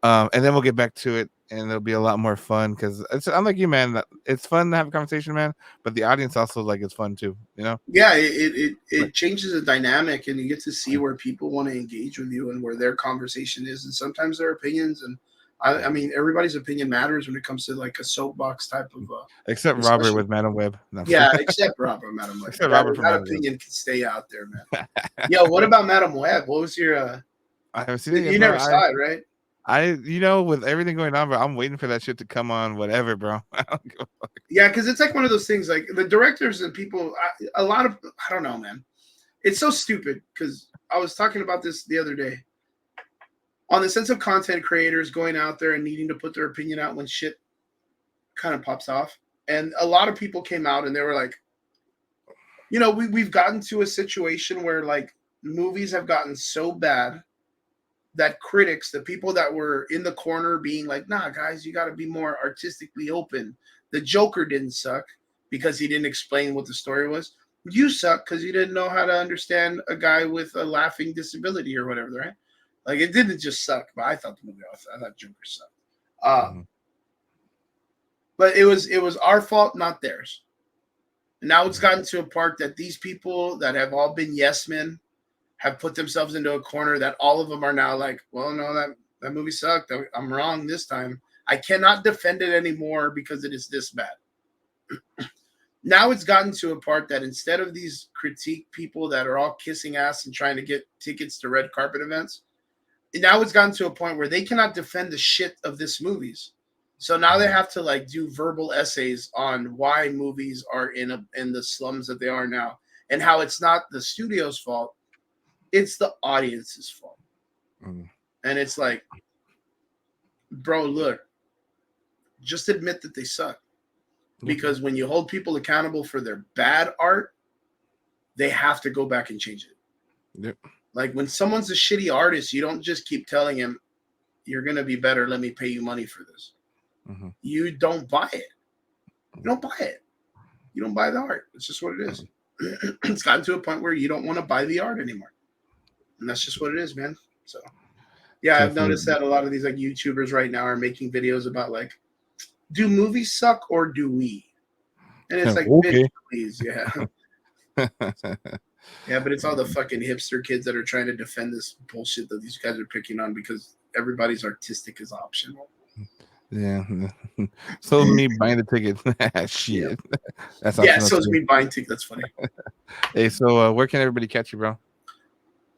And then we'll get back to it, and it'll be a lot more fun because I'm like you, man. It's fun to have a conversation, man. But the audience also like it's fun too, you know. Yeah, it changes the dynamic, and you get to see where people want to engage with you and where their conversation is, and sometimes their opinions. And I mean, everybody's opinion matters when it comes to like a soapbox type of Except Robert discussion. with Madam Web. No, Yeah, except Robert, Madam Web. except Robert from That Madam opinion can stay out there, man. Yo, what about Madam Web? What was your? I haven't seen it yet, You bro. never saw it, right? With everything going on, bro, I'm waiting for that shit to come on, whatever, bro. I don't give a fuck. Yeah, because it's like one of those things. Like the directors and people, a lot of I don't know, man. It's so stupid because I was talking about this the other day. On the sense of content creators going out there and needing to put their opinion out when shit kind of pops off, and a lot of people came out and they were like, we've gotten to a situation where like movies have gotten so bad that critics, the people that were in the corner being like, nah, guys, you got to be more artistically open. The Joker didn't suck because he didn't explain what the story was. You suck because you didn't know how to understand a guy with a laughing disability or whatever, right? Like it didn't just suck, but I thought the movie, I thought Joker sucked. Mhm. But it was our fault, not theirs. And now it's gotten to a part that these people that have all been yes men have put themselves into a corner that all of them are now like, well, no, that movie sucked. I'm wrong this time. I cannot defend it anymore because it is this bad. Now it's gotten to a part that instead of these critique people that are all kissing ass and trying to get tickets to red carpet events, now it's gotten to a point where they cannot defend the shit of this movies. So now they have to like do verbal essays on why movies are in the slums that they are now, and how it's not the studio's fault, it's the audience's fault. Mm. And it's like, bro, look, just admit that they suck. Because when you hold people accountable for their bad art, they have to go back and change it. Yep. Like when someone's a shitty artist, you don't just keep telling him, you're going to be better. Let me pay you money for this. Mm-hmm. You don't buy it. You don't buy it. You don't buy the art. It's just what it is. Mm-hmm. It's gotten to a point where you don't want to buy the art anymore. And that's just what it is, man. So, yeah, I've noticed that a lot of these like YouTubers right now are making videos about like, do movies suck or do we? And it's like, okay. bitch, please, yeah. Yeah, but it's all the fucking hipster kids that are trying to defend this bullshit that these guys are picking on because everybody's artistic is optional. Yeah. So me buying the ticket. Shit. Yeah. That's yeah, so is me buying tickets. That's funny. Hey, so where can everybody catch you, bro?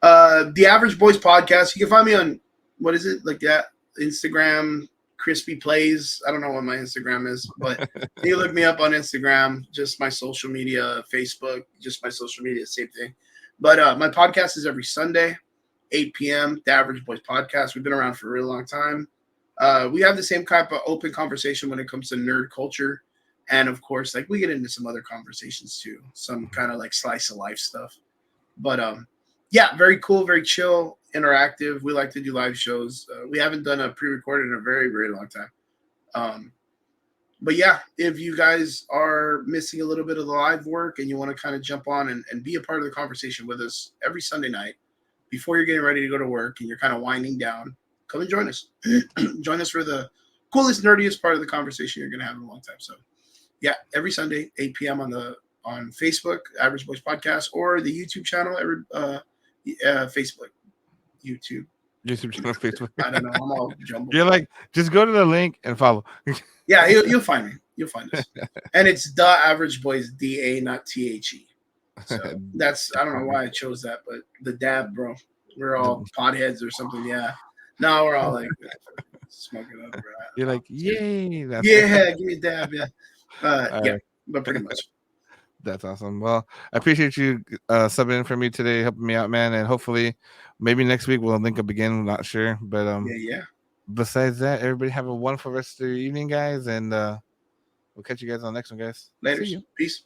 The Average Boys Podcast. You can find me on, what is it? Like that, Instagram, ChrisP Plays. I don't know what my Instagram is, but you look me up on Instagram, just my social media, Facebook, just my social media, same thing. But my podcast is every Sunday, 8 p.m., The Average Boys Podcast. We've been around for a really long time. We have the same type of open conversation when it comes to nerd culture. And of course, like we get into some other conversations too, some kind of like slice of life stuff. But yeah, very cool, very chill, interactive. We like to do live shows. We haven't done a pre-recorded in a very, very long time. But yeah, if you guys are missing a little bit of the live work and you want to kind of jump on and be a part of the conversation with us every Sunday night before you're getting ready to go to work and you're kind of winding down, come and join us. Join us for the coolest, nerdiest part of the conversation you're going to have in a long time. So yeah, every Sunday, 8 p.m. on Facebook, Average Boys Podcast, or the YouTube channel, Facebook, YouTube channel, Facebook. I don't know. I'm all jumbled. You're like, just go to the link and follow. Yeah, you'll find me. You'll find us. And it's The Average Boys, DA, not THE. So that's, I don't know why I chose that, but the dab, bro. We're all potheads or something. Yeah. No, we're all like, smoke it up, bro. You're like, yay. That's yeah, give me a dab. Yeah. Yeah, right. But pretty much. That's awesome. Well, I appreciate you subbing in for me today, helping me out, man. And hopefully, maybe next week we'll link up again. I'm not sure, but yeah. Besides that, everybody have a wonderful rest of your evening, guys, and we'll catch you guys on the next one, guys. Later. Peace.